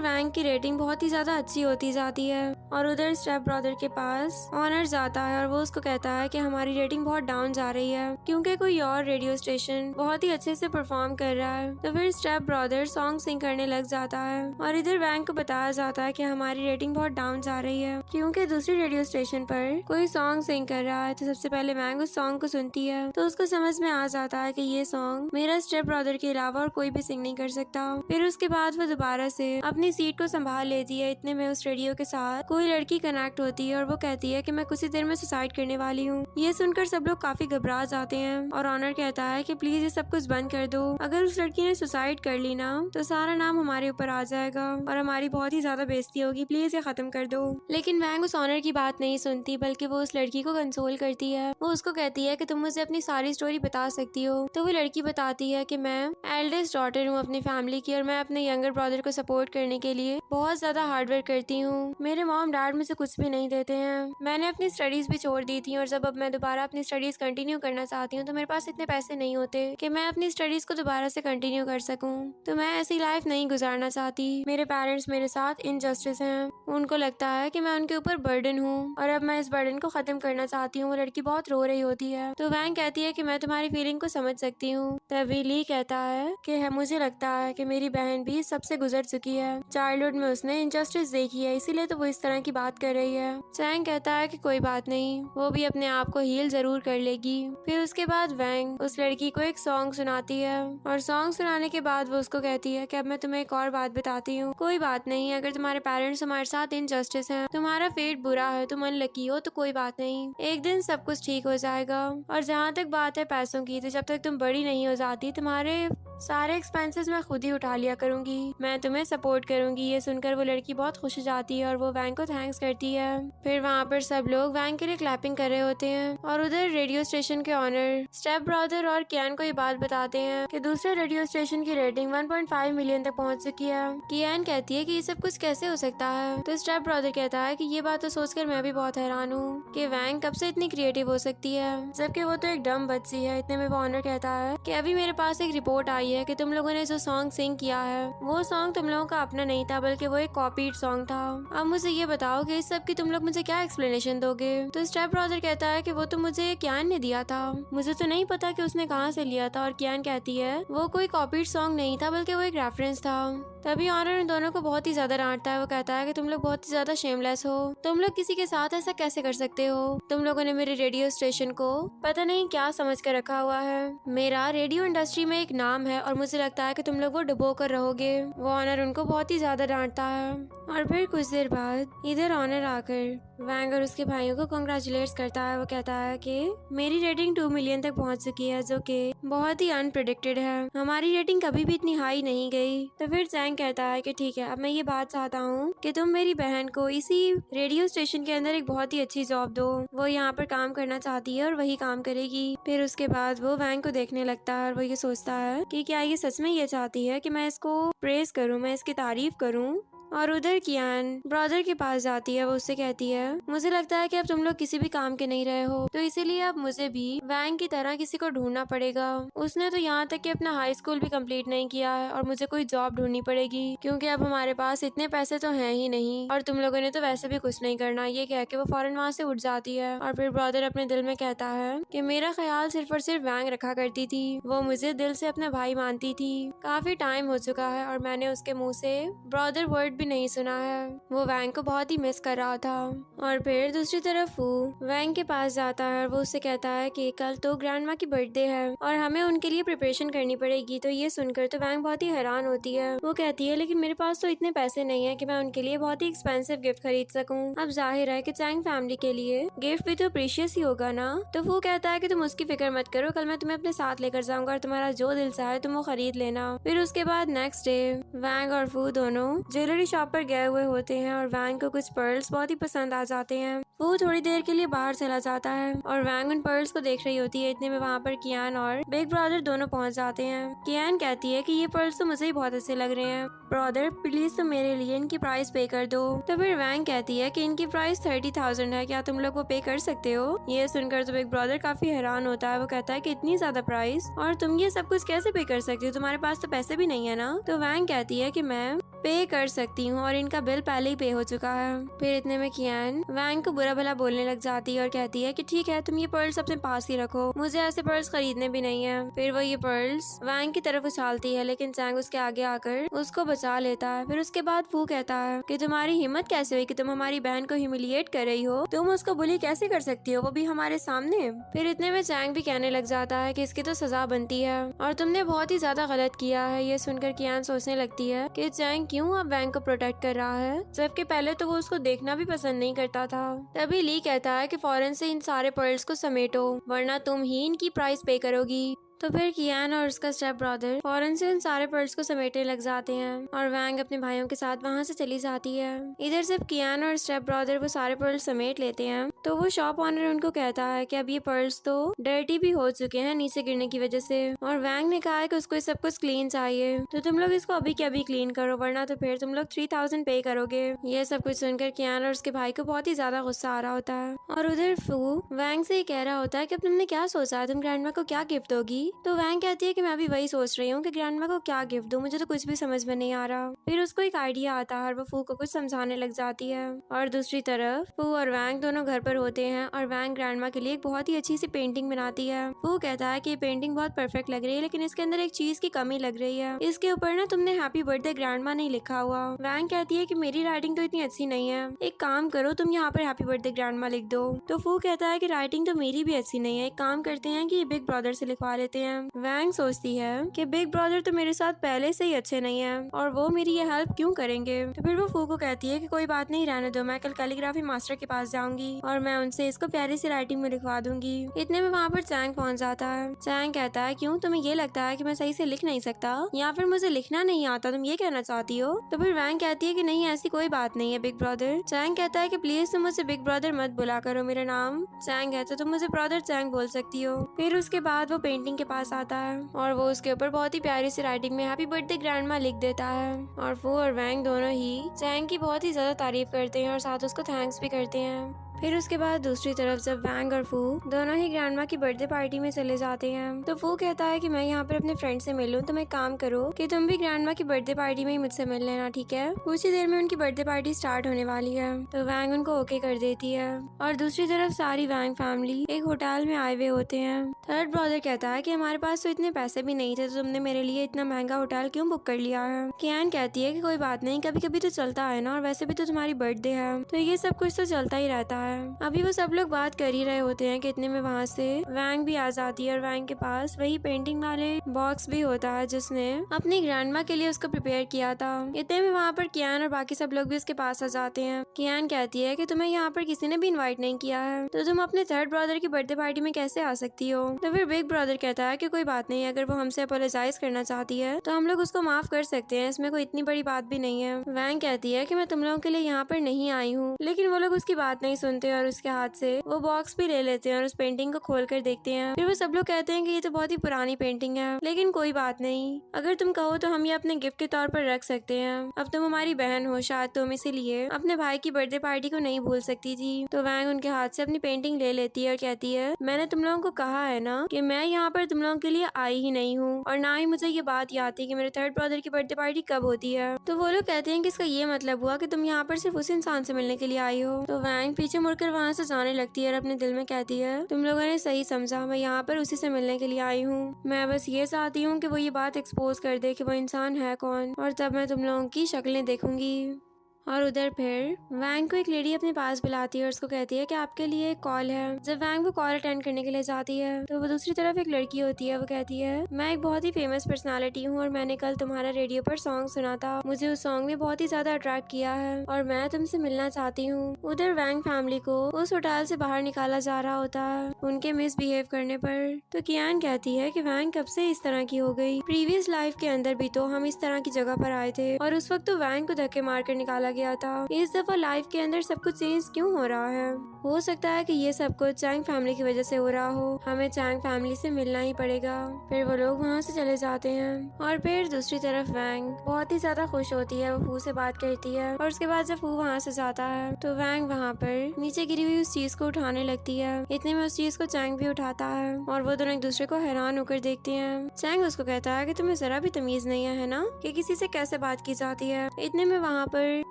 Speaker 1: वैंग की रेटिंग बहुत ही ज्यादा अच्छी होती जाती है और उधर स्टेप ब्रदर के पास ऑनर जाता है और वो उसको कहता है कि हमारी रेटिंग बहुत डाउन जा रही है, क्योंकि कोई और रेडियो स्टेशन बहुत ही अच्छे से परफॉर्म कर रहा है। तो फिर स्टेप ब्रदर सॉन्ग सिंग करने लग जाता है और इधर वैंग को बताया जाता है कि हमारी रेटिंग बहुत डाउन जा रही है, क्योंकि दूसरी रेडियो स्टेशन पर कोई सॉन्ग सिंग कर रहा है। तो सबसे पहले वैंग उस सॉन्ग को सुनती है तो उसको समझ में आ जाता है कि ये सॉन्ग मेरा स्टेप ब्रदर के अलावा और कोई भी सिंग नहीं कर सकता। फिर उसके बाद वो दोबारा से अपनी सीट को संभाल लेती है। इतने में उस रेडियो के साथ कोई लड़की कनेक्ट होती है और वो कहती है कि मैं कुछ ही देर में सुसाइड करने वाली हूँ। ये सुनकर सब लोग काफी घबरा जाते हैं और ऑनर कहता है कि प्लीज ये सब कुछ बंद कर दो, अगर उस लड़की ने सुसाइड कर ली ना तो सारा नाम हमारे ऊपर आ जाएगा और हमारी बहुत ही ज्यादा बेइज्जती होगी, प्लीज ये खत्म कर दो। लेकिन वैंग उस ऑनर की बात नहीं सुनती, बल्कि वो उस लड़की को कंसोल करती है। वो उसको कहती है कि तुम मुझे अपनी सारी स्टोरी बता सकती हो। तो वो लड़की बताती है कि मैं एल्डेस्ट डॉटर हूँ अपनी फैमिली की और मैं अपने यंगर ब्रदर को सपोर्ट करने के लिए बहुत ज्यादा हार्डवर्क करती हूँ। मेरे मॉम डैड मुझे कुछ भी नहीं देते हैं, मैंने अपनी स्टडीज भी छोड़ दी थी और जब अब मैं दोबारा अपनी स्टडीज कंटिन्यू करना चाहती हूँ तो मेरे पास इतने पैसे नहीं होते कि मैं अपनी स्टडीज को दोबारा से कंटिन्यू कर सकूँ। तो मैं ऐसी लाइफ नहीं गुजारना चाहती। मेरे पेरेंट्स मेरे साथ इनजस्टिस हैं, उनको लगता है कि मैं उनके ऊपर बर्डन हूँ और अब मैं इस बर्डन को खत्म करना चाहती हूँ। वो लड़की बहुत रो रही होती है तो वैंग कहती है कि मैं तुम्हारी फीलिंग को समझ सकती हूँ। तभी ली कहता है कि मुझे लगता है कि मेरी बहन भी सबसे गुजर चुकी है, चाइल्डहुड में उसने इनजस्टिस देखी है, इसीलिए तो वो इस तरह की बात कर रही है। चैंग कहता है कि कोई बात नहीं, वो भी अपने आप को हील जरूर कर लेगी। फिर उसके बाद वैंग उस लड़की को एक सॉन्ग सुनाती है और सॉन्ग सुनाने के बाद वो उसको कहती है कि अब मैं तुम्हें एक और बात बताती हूँ, कोई बात नहीं, अगर तुम्हारे पेरेंट्स हमारे साथ इनजस्टिस है, तुम्हारा फेट बुरा है, तुम अनलकी हो, तो कोई बात नहीं, एक दिन सब कुछ ठीक हो जाएगा। और जहाँ तक बात है पैसों की, तो जब तक तुम बड़ी नहीं हो जाती तुम्हारे सारे एक्सपेंसेस मैं खुद ही उठा लिया करूंगी, मैं तुम्हें सपोर्ट करूंगी। ये सुनकर वो लड़की बहुत खुश हो जाती है और वो वैंग को थैंक्स करती है। फिर वहाँ पर सब लोग वैंग के लिए क्लैपिंग कर रहे होते हैं और उधर रेडियो स्टेशन के ऑनर स्टेप ब्रदर और कियान को ये बात बताते हैं कि दूसरे रेडियो स्टेशन की रेटिंग 1.5 मिलियन तक पहुँच चुकी है। कियान कहती है कि ये सब कुछ कैसे हो सकता है, तो स्टेप ब्रदर कहता है कि ये बात तो सोचकर मैं भी बहुत हैरान हूँ कि वैंग कब से इतनी क्रिएटिव हो सकती है, जबकि वो तो एक डम बच्ची है। इतने में वो ऑनर कहता है कि अभी मेरे पास एक रिपोर्ट आई है कि तुम लोगों ने जो सॉन्ग सिंग किया है वो सॉन्ग तुम लोगों का अपना नहीं था, बल्कि वो एक कॉपीड सॉन्ग था। अब मुझे ये बताओ कि इस सब की तुम लोग मुझे क्या एक्सप्लेनेशन दोगे। तो स्टेप ब्रदर कहता है कि वो तो मुझे कियान ने दिया था, मुझे तो नहीं पता कि उसने कहाँ से लिया था। और कियान कहती है वो कोई कॉपीड सॉन्ग नहीं था, बल्कि वो एक रेफरेंस था। तभी ऑनर इन दोनों को बहुत ही ज्यादा डांटता है। वो कहता है कि तुम लोग बहुत ही ज्यादा शेमलेस हो, तुम लोग किसी के साथ ऐसा कैसे कर सकते हो, तुम लोगों ने मेरे रेडियो स्टेशन को पता नहीं क्या समझ कर रखा हुआ है, मेरा रेडियो इंडस्ट्री में एक नाम है और मुझे लगता है कि तुम लोग वो डुबो कर रहोगे। वो ऑनर उनको बहुत ही ज्यादा डांटता है और फिर कुछ देर बाद इधर ऑनर आकर वैंग और उसके भाइयों को कांग्रेचुलेट्स करता है। वो कहता है कि मेरी रेटिंग 2 मिलियन तक पहुंच चुकी है, जो कि बहुत ही अनप्रेडिक्टेड है। हमारी रेटिंग कभी भी इतनी हाई नहीं गई। तो फिर चैंग कहता है कि ठीक है, अब मैं ये बात चाहता हूँ कि तुम मेरी बहन को इसी रेडियो स्टेशन के अंदर एक बहुत ही अच्छी जॉब दो। वो यहाँ पर काम करना चाहती है और वही काम करेगी। फिर उसके बाद वो वैंग को देखने लगता है और वो ये सोचता है कि क्या ये सच में ये चाहती है कि मैं इसको प्रेज करूँ, मैं इसकी तारीफ करूँ। और उधर कियान ब्रदर के पास जाती है। वो उससे कहती है मुझे लगता है कि अब तुम लोग किसी भी काम के नहीं रहे हो, तो इसीलिए अब मुझे भी वैंग की तरह किसी को ढूंढना पड़ेगा। उसने तो यहाँ तक कि अपना हाई स्कूल भी कंप्लीट नहीं किया है और मुझे कोई जॉब ढूंढनी पड़ेगी, क्योंकि अब हमारे पास इतने पैसे तो हैं ही नहीं और तुम लोगों ने तो वैसे भी कुछ नहीं करना। ये कह के वो फौरन वहाँ से उठ जाती है। और फिर ब्रदर अपने दिल में कहता है कि मेरा ख्याल सिर्फ और सिर्फ वैंग रखा करती थी, वो मुझे दिल से अपना भाई मानती थी। काफी टाइम हो चुका है और मैंने उसके मुँह से ब्रदर वर्ड भी नहीं सुना है। वो वैंग को बहुत ही मिस कर रहा था। और फिर दूसरी तरफ वो वैंग के पास जाता है और वो उससे कहता है कि कल तो ग्रैंड माँ की बर्थडे है और हमें उनके लिए प्रिपरेशन करनी पड़ेगी। तो ये सुनकर तो वैंग बहुत ही हैरान होती है। वो कहती है लेकिन मेरे पास तो इतने पैसे नहीं है कि मैं उनके लिए बहुत ही एक्सपेंसिव गिफ्ट खरीद सकूं। अब जाहिर है कि चैंग फैमिली के लिए गिफ्ट भी तो प्रीशियस ही होगा ना। तो वो कहता है कि तुम उसकी फिक्र मत करो, कल मैं तुम्हें अपने साथ लेकर जाऊंगा और तुम्हारा जो दिल चाहे तुम वो खरीद लेना। फिर उसके बाद नेक्स्ट डे वैंग और फू दोनों ज्वेलरी शॉप पर गए हुए होते हैं और वैंग को कुछ पर्ल्स बहुत ही पसंद आ जाते हैं। वो थोड़ी देर के लिए बाहर चला जाता है और वैंग उन पर्ल्स को देख रही होती है। इतने में वहाँ पर कियान और बिग ब्रदर दोनों पहुँच जाते हैं। कियान कहती है कि ये पर्ल्स तो मुझे ही बहुत अच्छे लग रहे हैं, ब्रदर प्लीज तुम मेरे लिए इनकी प्राइस पे कर दो। तो फिर वैंग कहती है कि इनकी प्राइस 30,000 है, क्या तुम लोग वो पे कर सकते हो। ये सुनकर तो बिग ब्रदर काफी हैरान होता है। वो कहता है कि इतनी ज्यादा प्राइस और तुम ये सब कुछ कैसे पे कर सकती हो, तुम्हारे पास तो पैसे भी नहीं है ना। तो वैंग कहती है कि मैं पे कर सकती हूँ और इनका बिल पहले ही पे हो चुका है। फिर इतने में कियान वैंग को बुरा भला बोलने लग जाती है और कहती है कि ठीक है तुम ये पर्ल्स अपने पास ही रखो, मुझे ऐसे पर्ल्स खरीदने भी नहीं है। फिर वो ये पर्ल्स वैंग की तरफ उछालती है लेकिन चैंग उसके आगे आकर उसको बचा लेता है। फिर उसके बाद वो कहता है कि तुम्हारी हिम्मत कैसे हुई कि तुम हमारी बहन को ह्यूमिलिएट कर रही हो, तुम उसको बुली कैसे कर सकती हो, वो भी हमारे सामने। फिर इतने में चैंग भी कहने लग जाता है कि इसकी तो सजा बनती है और तुमने बहुत ही ज्यादा गलत किया है। ये सुनकर कियान सोचने लगती है कि चैंग क्यों अब वैंग को प्रोटेक्ट कर रहा है, जबकि पहले तो वो उसको देखना भी पसंद नहीं करता था। तभी ली कहता है कि फौरन से इन सारे पर्ल्स को समेटो वरना तुम ही इनकी प्राइस पे करोगी। तो फिर कियान और उसका स्टेप ब्रदर फौरन से उन सारे पर्ल्स को समेटने लग जाते हैं और वैंग अपने भाइयों के साथ वहाँ से चली जाती है। इधर जब कियान और स्टेप ब्रदर वो सारे पर्ल्स समेट लेते हैं तो वो शॉप ऑनर उनको कहता है कि अब ये पर्ल्स तो डर्टी भी हो चुके हैं नीचे गिरने की वजह से, और वैंग ने कहा है कि उसको सब कुछ क्लीन चाहिए, तो तुम लोग इसको अभी के अभी क्लीन करो वरना तो फिर तुम लोग 3,000 पे करोगे। ये सब कुछ सुनकर कियान और उसके भाई को बहुत ही ज्यादा गुस्सा आ रहा होता है। और उधर फू वैंग से ये कह रहा होता है कि अब तुमने क्या सोचा है, तुम ग्रैंडमा को क्या गिफ्ट दोगी। तो वैंग कहती है कि मैं भी वही सोच रही हूँ कि ग्रैंडमा को क्या गिफ्ट दूं, मुझे तो कुछ भी समझ में नहीं आ रहा। फिर उसको एक आइडिया आता है और वो फू को कुछ समझाने लग जाती है। और दूसरी तरफ फू और वैंग दोनों घर पर होते हैं और वैंग ग्रैंडमा के लिए एक बहुत ही अच्छी सी पेंटिंग बनाती है। फू कहता है कि ये पेंटिंग बहुत परफेक्ट लग रही है लेकिन इसके अंदर एक चीज की कमी लग रही है, इसके ऊपर ना तुमने हैप्पी बर्थडे ग्रैंडमा नहीं लिखा हुआ। वैंग कहती है कि मेरी राइटिंग तो इतनी अच्छी नहीं है, एक काम करो तुम यहाँ पर हैप्पी बर्थडे ग्रैंडमा लिख दो। तो फू कहता है कि राइटिंग तो मेरी भी अच्छी नहीं है, एक काम करते हैं कि बिग ब्रदर से लिखवा लेते हैं। वैंग सोचती है कि बिग ब्रदर तो मेरे साथ पहले से ही अच्छे नहीं है और वो मेरी ये हेल्प क्यों करेंगे। तो फिर वो फू को कहती है कि कोई बात नहीं, रहने दो, मैं कल कैलीग्राफी मास्टर के पास जाऊंगी और मैं उनसे इसको प्यारी सी राइटिंग में लिखवा दूंगी। इतने में वहाँ पर चैंग पहुँच जाता है। चैंग कहता है क्यों, तुम्हें ये लगता है कि मैं सही से लिख नहीं सकता या फिर मुझे लिखना नहीं आता, तुम ये कहना चाहती हो। तो फिर वैंग कहती है कि नहीं ऐसी कोई बात नहीं है बिग ब्रदर। चैंग कहता है कि प्लीज तुम मुझे बिग ब्रदर मत बुला करो, मेरा नाम चैंग है तो तुम मुझे ब्रदर चैंग बोल सकती हो। फिर उसके बाद वो पेंटिंग के पास आता है और वो उसके ऊपर बहुत ही प्यारी सी राइटिंग में हैप्पी बर्थडे ग्रैंडमा लिख देता है। और फू और वैंग दोनों ही चैंग की बहुत ही ज्यादा तारीफ करते हैं और साथ उसको थैंक्स भी करते हैं। फिर उसके बाद दूसरी तरफ जब वैंग और फू दोनों ही ग्रैंडमा की बर्थडे पार्टी में चले जाते हैं तो फू कहता है कि मैं यहाँ पर अपने फ्रेंड से मिलूं, तुम एक काम करो कि तुम भी ग्रैंडमा की बर्थडे पार्टी में ही मुझसे मिल लेना, ठीक है। कुछ ही देर में उनकी बर्थडे पार्टी स्टार्ट होने वाली है तो वैंग उनको ओके कर देती है। और दूसरी तरफ सारी वैंग फैमिली एक होटल में आए हुए होते हैं। थर्ड ब्रदर कहता है कि हमारे पास तो इतने पैसे भी नहीं थे तो तुमने मेरे लिए इतना महंगा होटल क्यों बुक कर लिया है। कियान कहती है कि कोई बात नहीं, कभी कभी तो चलता है ना, और वैसे भी तो तुम्हारी बर्थडे है तो ये सब कुछ तो चलता ही रहता है। है। अभी वो सब लोग बात कर ही रहे होते हैं कि इतने में वहाँ से वैंग भी आ जाती है और वैंग के पास वही पेंटिंग वाले बॉक्स भी होता है जिसने अपनी ग्रैंडमा के लिए उसको प्रिपेयर किया था। इतने में वहाँ पर कियान और बाकी सब लोग भी उसके पास आ जाते हैं। कियान कहती है कि तुम्हें यहाँ पर किसी ने भी इनवाइट नहीं किया है, तो तुम अपने थर्ड ब्रदर की बर्थडे पार्टी में कैसे आ सकती हो। तो फिर बिग ब्रदर कहता है कि कोई बात नहीं, अगर वो हमसे अपोलोजाइज करना चाहती है तो हम लोग उसको माफ कर सकते हैं, इसमें कोई इतनी बड़ी बात भी नहीं है। वैंग कहती है कि मैं तुम लोगों के लिए यहाँ पर नहीं आई हूँ, लेकिन वो लोग उसकी बात नहीं सुनते और उसके हाथ से वो बॉक्स भी ले लेते हैं और उस पेंटिंग को खोल कर देखते हैं। फिर वो सब लोग कहते हैं कि ये तो बहुत ही पुरानी पेंटिंग है, लेकिन कोई बात नहीं, अगर तुम कहो तो हम ये अपने गिफ्ट के तौर पर रख सकते हैं। अब तुम हमारी बहन हो, शायद तुम इसीलिए अपने भाई की बर्थडे पार्टी को नहीं भूल सकती थी। तो वैंग उनके हाथ से अपनी पेंटिंग ले लेती है और कहती है, मैंने तुम लोगों को कहा है ना कि मैं यहाँ पर तुम लोगों के लिए आई ही नहीं हूँ, और ना ही मुझे ये बात याद थी कि मेरे थर्ड ब्रदर की बर्थडे पार्टी कब होती है। तो वो लोग कहते हैं कि इसका ये मतलब हुआ कि तुम यहाँ पर सिर्फ उस इंसान से मिलने के लिए आई हो। तो वैंग पीछे मुड़कर वहाँ से जाने लगती है और अपने दिल में कहती है, तुम लोगों ने सही समझा, मैं यहाँ पर उसी से मिलने के लिए आई हूँ। मैं बस ये चाहती हूँ कि वो ये बात एक्सपोज कर दे कि वो इंसान है कौन, और तब मैं तुम लोगों की शक्लें देखूंगी। और उधर फिर वैंग को एक लेडी अपने पास बुलाती है और उसको कहती है कि आपके लिए एक कॉल है। जब वैंग वो कॉल अटेंड करने के लिए जाती है तो वो दूसरी तरफ एक लड़की होती है। वो कहती है, मैं एक बहुत ही फेमस पर्सनालिटी हूँ और मैंने कल तुम्हारा रेडियो पर सॉन्ग सुना था, मुझे उस सॉन्ग ने बहुत ही ज्यादा अट्रैक्ट किया है और मैं तुमसे मिलना चाहती हूँ। उधर वैंग फैमिली को उस होटल से बाहर निकाला जा रहा होता है उनके मिसबिहेव करने पर। तो कियान कहती है कि वैंग कब से इस तरह की हो गई, प्रीवियस लाइफ के अंदर भी तो हम इस तरह की जगह पर आए थे और उस वक्त तो वैंग को धक्के मार कर निकाला गया था। इस दफा लाइफ के अंदर सब कुछ चेंज क्यों हो रहा है? हो सकता है कि ये सब कुछ चैंग फैमिली की वजह से हो रहा हो, हमें चैंग फैमिली से मिलना ही पड़ेगा। फिर वो लोग वहाँ से चले जाते हैं और फिर दूसरी तरफ वैंग बहुत ही ज्यादा खुश होती है। वो फू से बात करती है और उसके बाद जब फू वहाँ से जाता है तो वैंग वहाँ पर नीचे गिरी हुई उस चीज को उठाने लगती है। इतने में उस चीज को चैंग भी उठाता है और वो दोनों एक दूसरे को हैरान होकर देखते हैं। चैंग उसको कहता है कि तुम्हें जरा भी तमीज नहीं है ना कि किसी से कैसे बात की जाती है। इतने में वहाँ पर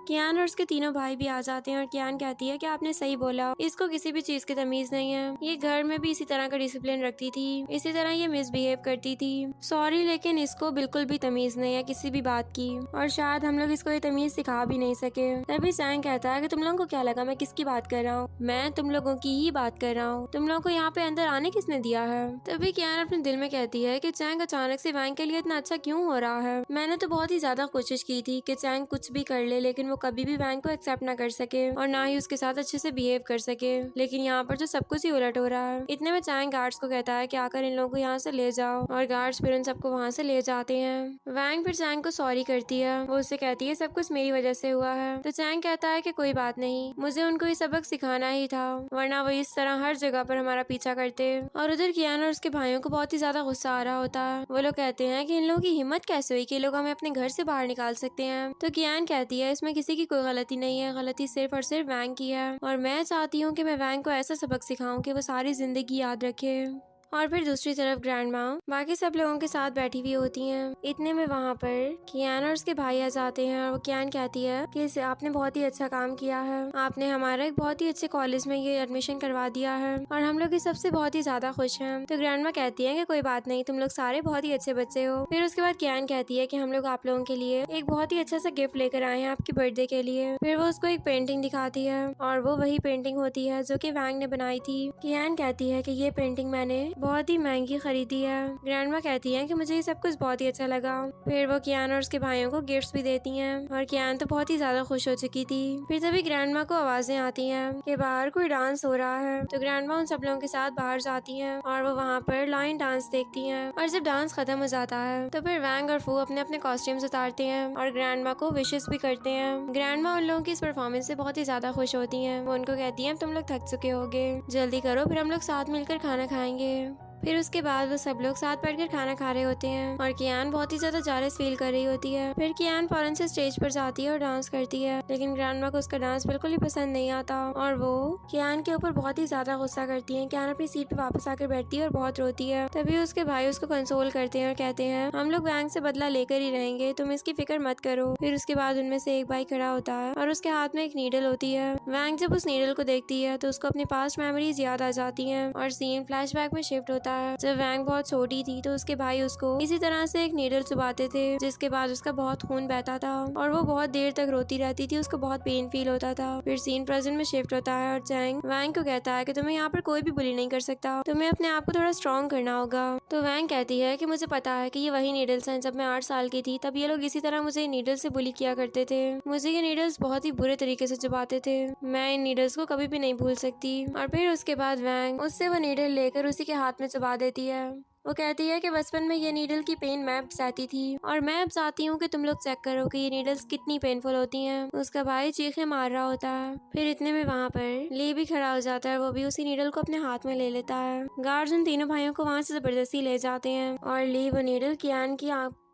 Speaker 1: कियान और उसके तीनों भाई भी आ जाते हैं और कियान कहती है कि आपने सही बोला, इसको किसी भी चीज की तमीज नहीं है, ये घर में भी इसी तरह का डिसिप्लिन रखती थी, इसी तरह ये मिसबिहेव करती थी। सॉरी, लेकिन इसको बिल्कुल भी तमीज नहीं है किसी भी बात की, और शायद हम लोग इसको ये तमीज सिखा भी नहीं सके। तभी चैंग कहता है कि तुम लोगों को क्या लगा मैं किसकी बात कर रहा हूँ? मैं तुम लोगों की ही बात कर रहा हूँ, तुम लोगों को यहाँ पे अंदर आने किसने दिया है? तभी कियान अपने दिल में कहती है कि चैंग अचानक से वैंग के लिए इतना अच्छा क्यों हो रहा है? मैंने तो बहुत ही ज्यादा कोशिश की थी कि चैंग कुछ भी कर ले, लेकिन वो कभी भी वैंग को एक्सेप्ट ना कर सके और ना ही उसके साथ अच्छे से बिहेव कर सके, लेकिन यहाँ पर तो सब कुछ ही उलट हो रहा है। इतने में चैंग गार्ड्स को कहता है कि आकर इन लोगों को यहाँ से ले जाओ, और गार्ड्स फिर उन सबको वहाँ से ले जाते हैं। वैंग फिर चैंग को सॉरी करती है, वो उससे कहती है सब कुछ मेरी वजह से हुआ है। तो चैंग कहता है कि कोई बात नहीं, मुझे उनको ये सबक सिखाना ही था, वरना वो इस तरह हर जगह पर हमारा पीछा करते। और उधर कियान और उसके भाइयों को बहुत ही ज्यादा गुस्सा आ रहा होता है। वो लोग कहते हैं कि इन लोगों की हिम्मत कैसे हुई कि ये लोग हमें अपने घर से बाहर निकाल सकते हैं। तो कियान कहती है इसमें किसी की कोई गलती नहीं है, गलती सिर्फ और सिर्फ वैंग की है, और मैं चाहती हूँ कि मैं वैंग को ऐसा सबक सिखाऊं कि वो सारी जिंदगी याद रखे। और फिर दूसरी तरफ ग्रैंड माँ बाकी सब लोगों के साथ बैठी हुई होती हैं। इतने में वहाँ पर कियान और उसके भाई आ जाते हैं और वो कियान कहती है कि आपने बहुत ही अच्छा काम किया है, आपने हमारा एक बहुत ही अच्छे कॉलेज में ये एडमिशन करवा दिया है और हम लोग इस सबसे बहुत ही ज्यादा खुश हैं। तो ग्रैंड माँ कहती है कि कोई बात नहीं, तुम लोग सारे बहुत ही अच्छे बच्चे हो। फिर उसके बाद कियान कहती है कि हम लोग आप लोगों के लिए एक बहुत ही अच्छा सा गिफ्ट लेकर आए हैं आपकी बर्थडे के लिए। फिर वो उसको एक पेंटिंग दिखाती है और वो वही पेंटिंग होती है जो कि वैंग ने बनाई थी। कियान कहती है कि ये पेंटिंग मैंने बहुत ही महंगी खरीदी है। ग्रैंडमा कहती है कि मुझे ये सब कुछ बहुत ही अच्छा लगा। फिर वो कियान और उसके भाइयों को गिफ्ट्स भी देती हैं और कियान तो बहुत ही ज्यादा खुश हो चुकी थी। फिर तभी ग्रैंडमा को आवाजें आती हैं कि बाहर कोई डांस हो रहा है। तो ग्रैंडमा उन सब लोगों के साथ बाहर जाती हैं और वो वहाँ पर लाइन डांस देखती हैं। और जब डांस खत्म हो जाता है तो फिर वैंग और फू अपने अपने कॉस्ट्यूम्स उतारते हैं और ग्रैंडमा को विशेस भी करते हैं। ग्रैंडमा उन लोगों की इस परफॉर्मेंस से बहुत ही ज्यादा खुश होती हैं। वो उनको कहती हैं तुम लोग थक चुके होगे, जल्दी करो, फिर हम लोग साथ मिलकर खाना खाएंगे। फिर उसके बाद वो सब लोग साथ बैठकर खाना खा रहे होते हैं और कियान बहुत ही ज्यादा जेलस फील कर रही होती है। फिर कियान फौरन से स्टेज पर जाती है और डांस करती है, लेकिन ग्रैंडमा को उसका डांस बिल्कुल ही पसंद नहीं आता और वो कियान के ऊपर बहुत ही ज्यादा गुस्सा करती है। कियान अपनी सीट पे वापस आकर बैठती है और बहुत रोती है। तभी उसके भाई उसको कंसोल करते हैं और कहते हैं हम लोग वैंग से बदला लेकर ही रहेंगे, तुम इसकी फिक्र मत करो। फिर उसके बाद उनमें से एक भाई खड़ा होता है और उसके हाथ में एक नीडल होती है। वैंग जब उस नीडल को देखती है तो उसको अपनी पास्ट मेमोरीज याद आ जाती है और सीन फ्लैशबैक में शिफ्ट होता होता है। जब वैंग बहुत छोटी थी तो उसके भाई उसको इसी तरह से एक नीडल चुबाते थे, जिसके बाद उसका बहुत खून बहता था और वो बहुत देर तक रोती रहती थी। उसको बहुत पेन फील होता था। फिर सीन प्रेजेंट में शिफ्ट होता है और चैंग वैंग को कहता है कि तुम्हें यहाँ पर कोई भी बुली नहीं कर सकता, तुम्हें अपने आप को थोड़ा स्ट्रॉन्ग करना होगा। तो वैंग कहती है कि मुझे पता है कि ये वही नीडल्स हैं, जब मैं 8 साल की थी तब ये लोग इसी तरह मुझे नीडल से बुली किया करते थे। मुझे ये नीडल्स बहुत ही बुरे तरीके से चुबाते थे। मैं इन नीडल्स को कभी भी नहीं भूल सकती। और फिर उसके बाद वैंग उससे वो नीडल लेकर उसी के हाथ में चबा देती है। वो कहती है कि बचपन में ये नीडल की पेन मैं सहती थी और मैं अब चाहती हूँ कि तुम लोग चेक करो कि ये नीडल्स कितनी पेनफुल होती हैं। उसका भाई चीखें मार रहा होता है। फिर इतने में वहाँ पर ली भी खड़ा हो जाता है। वो भी उसी नीडल को अपने हाथ में ले लेता है। गार्ड्स उन तीनों भाइयों को वहाँ से जबरदस्ती ले जाते हैं और ली वो नीडल कियान की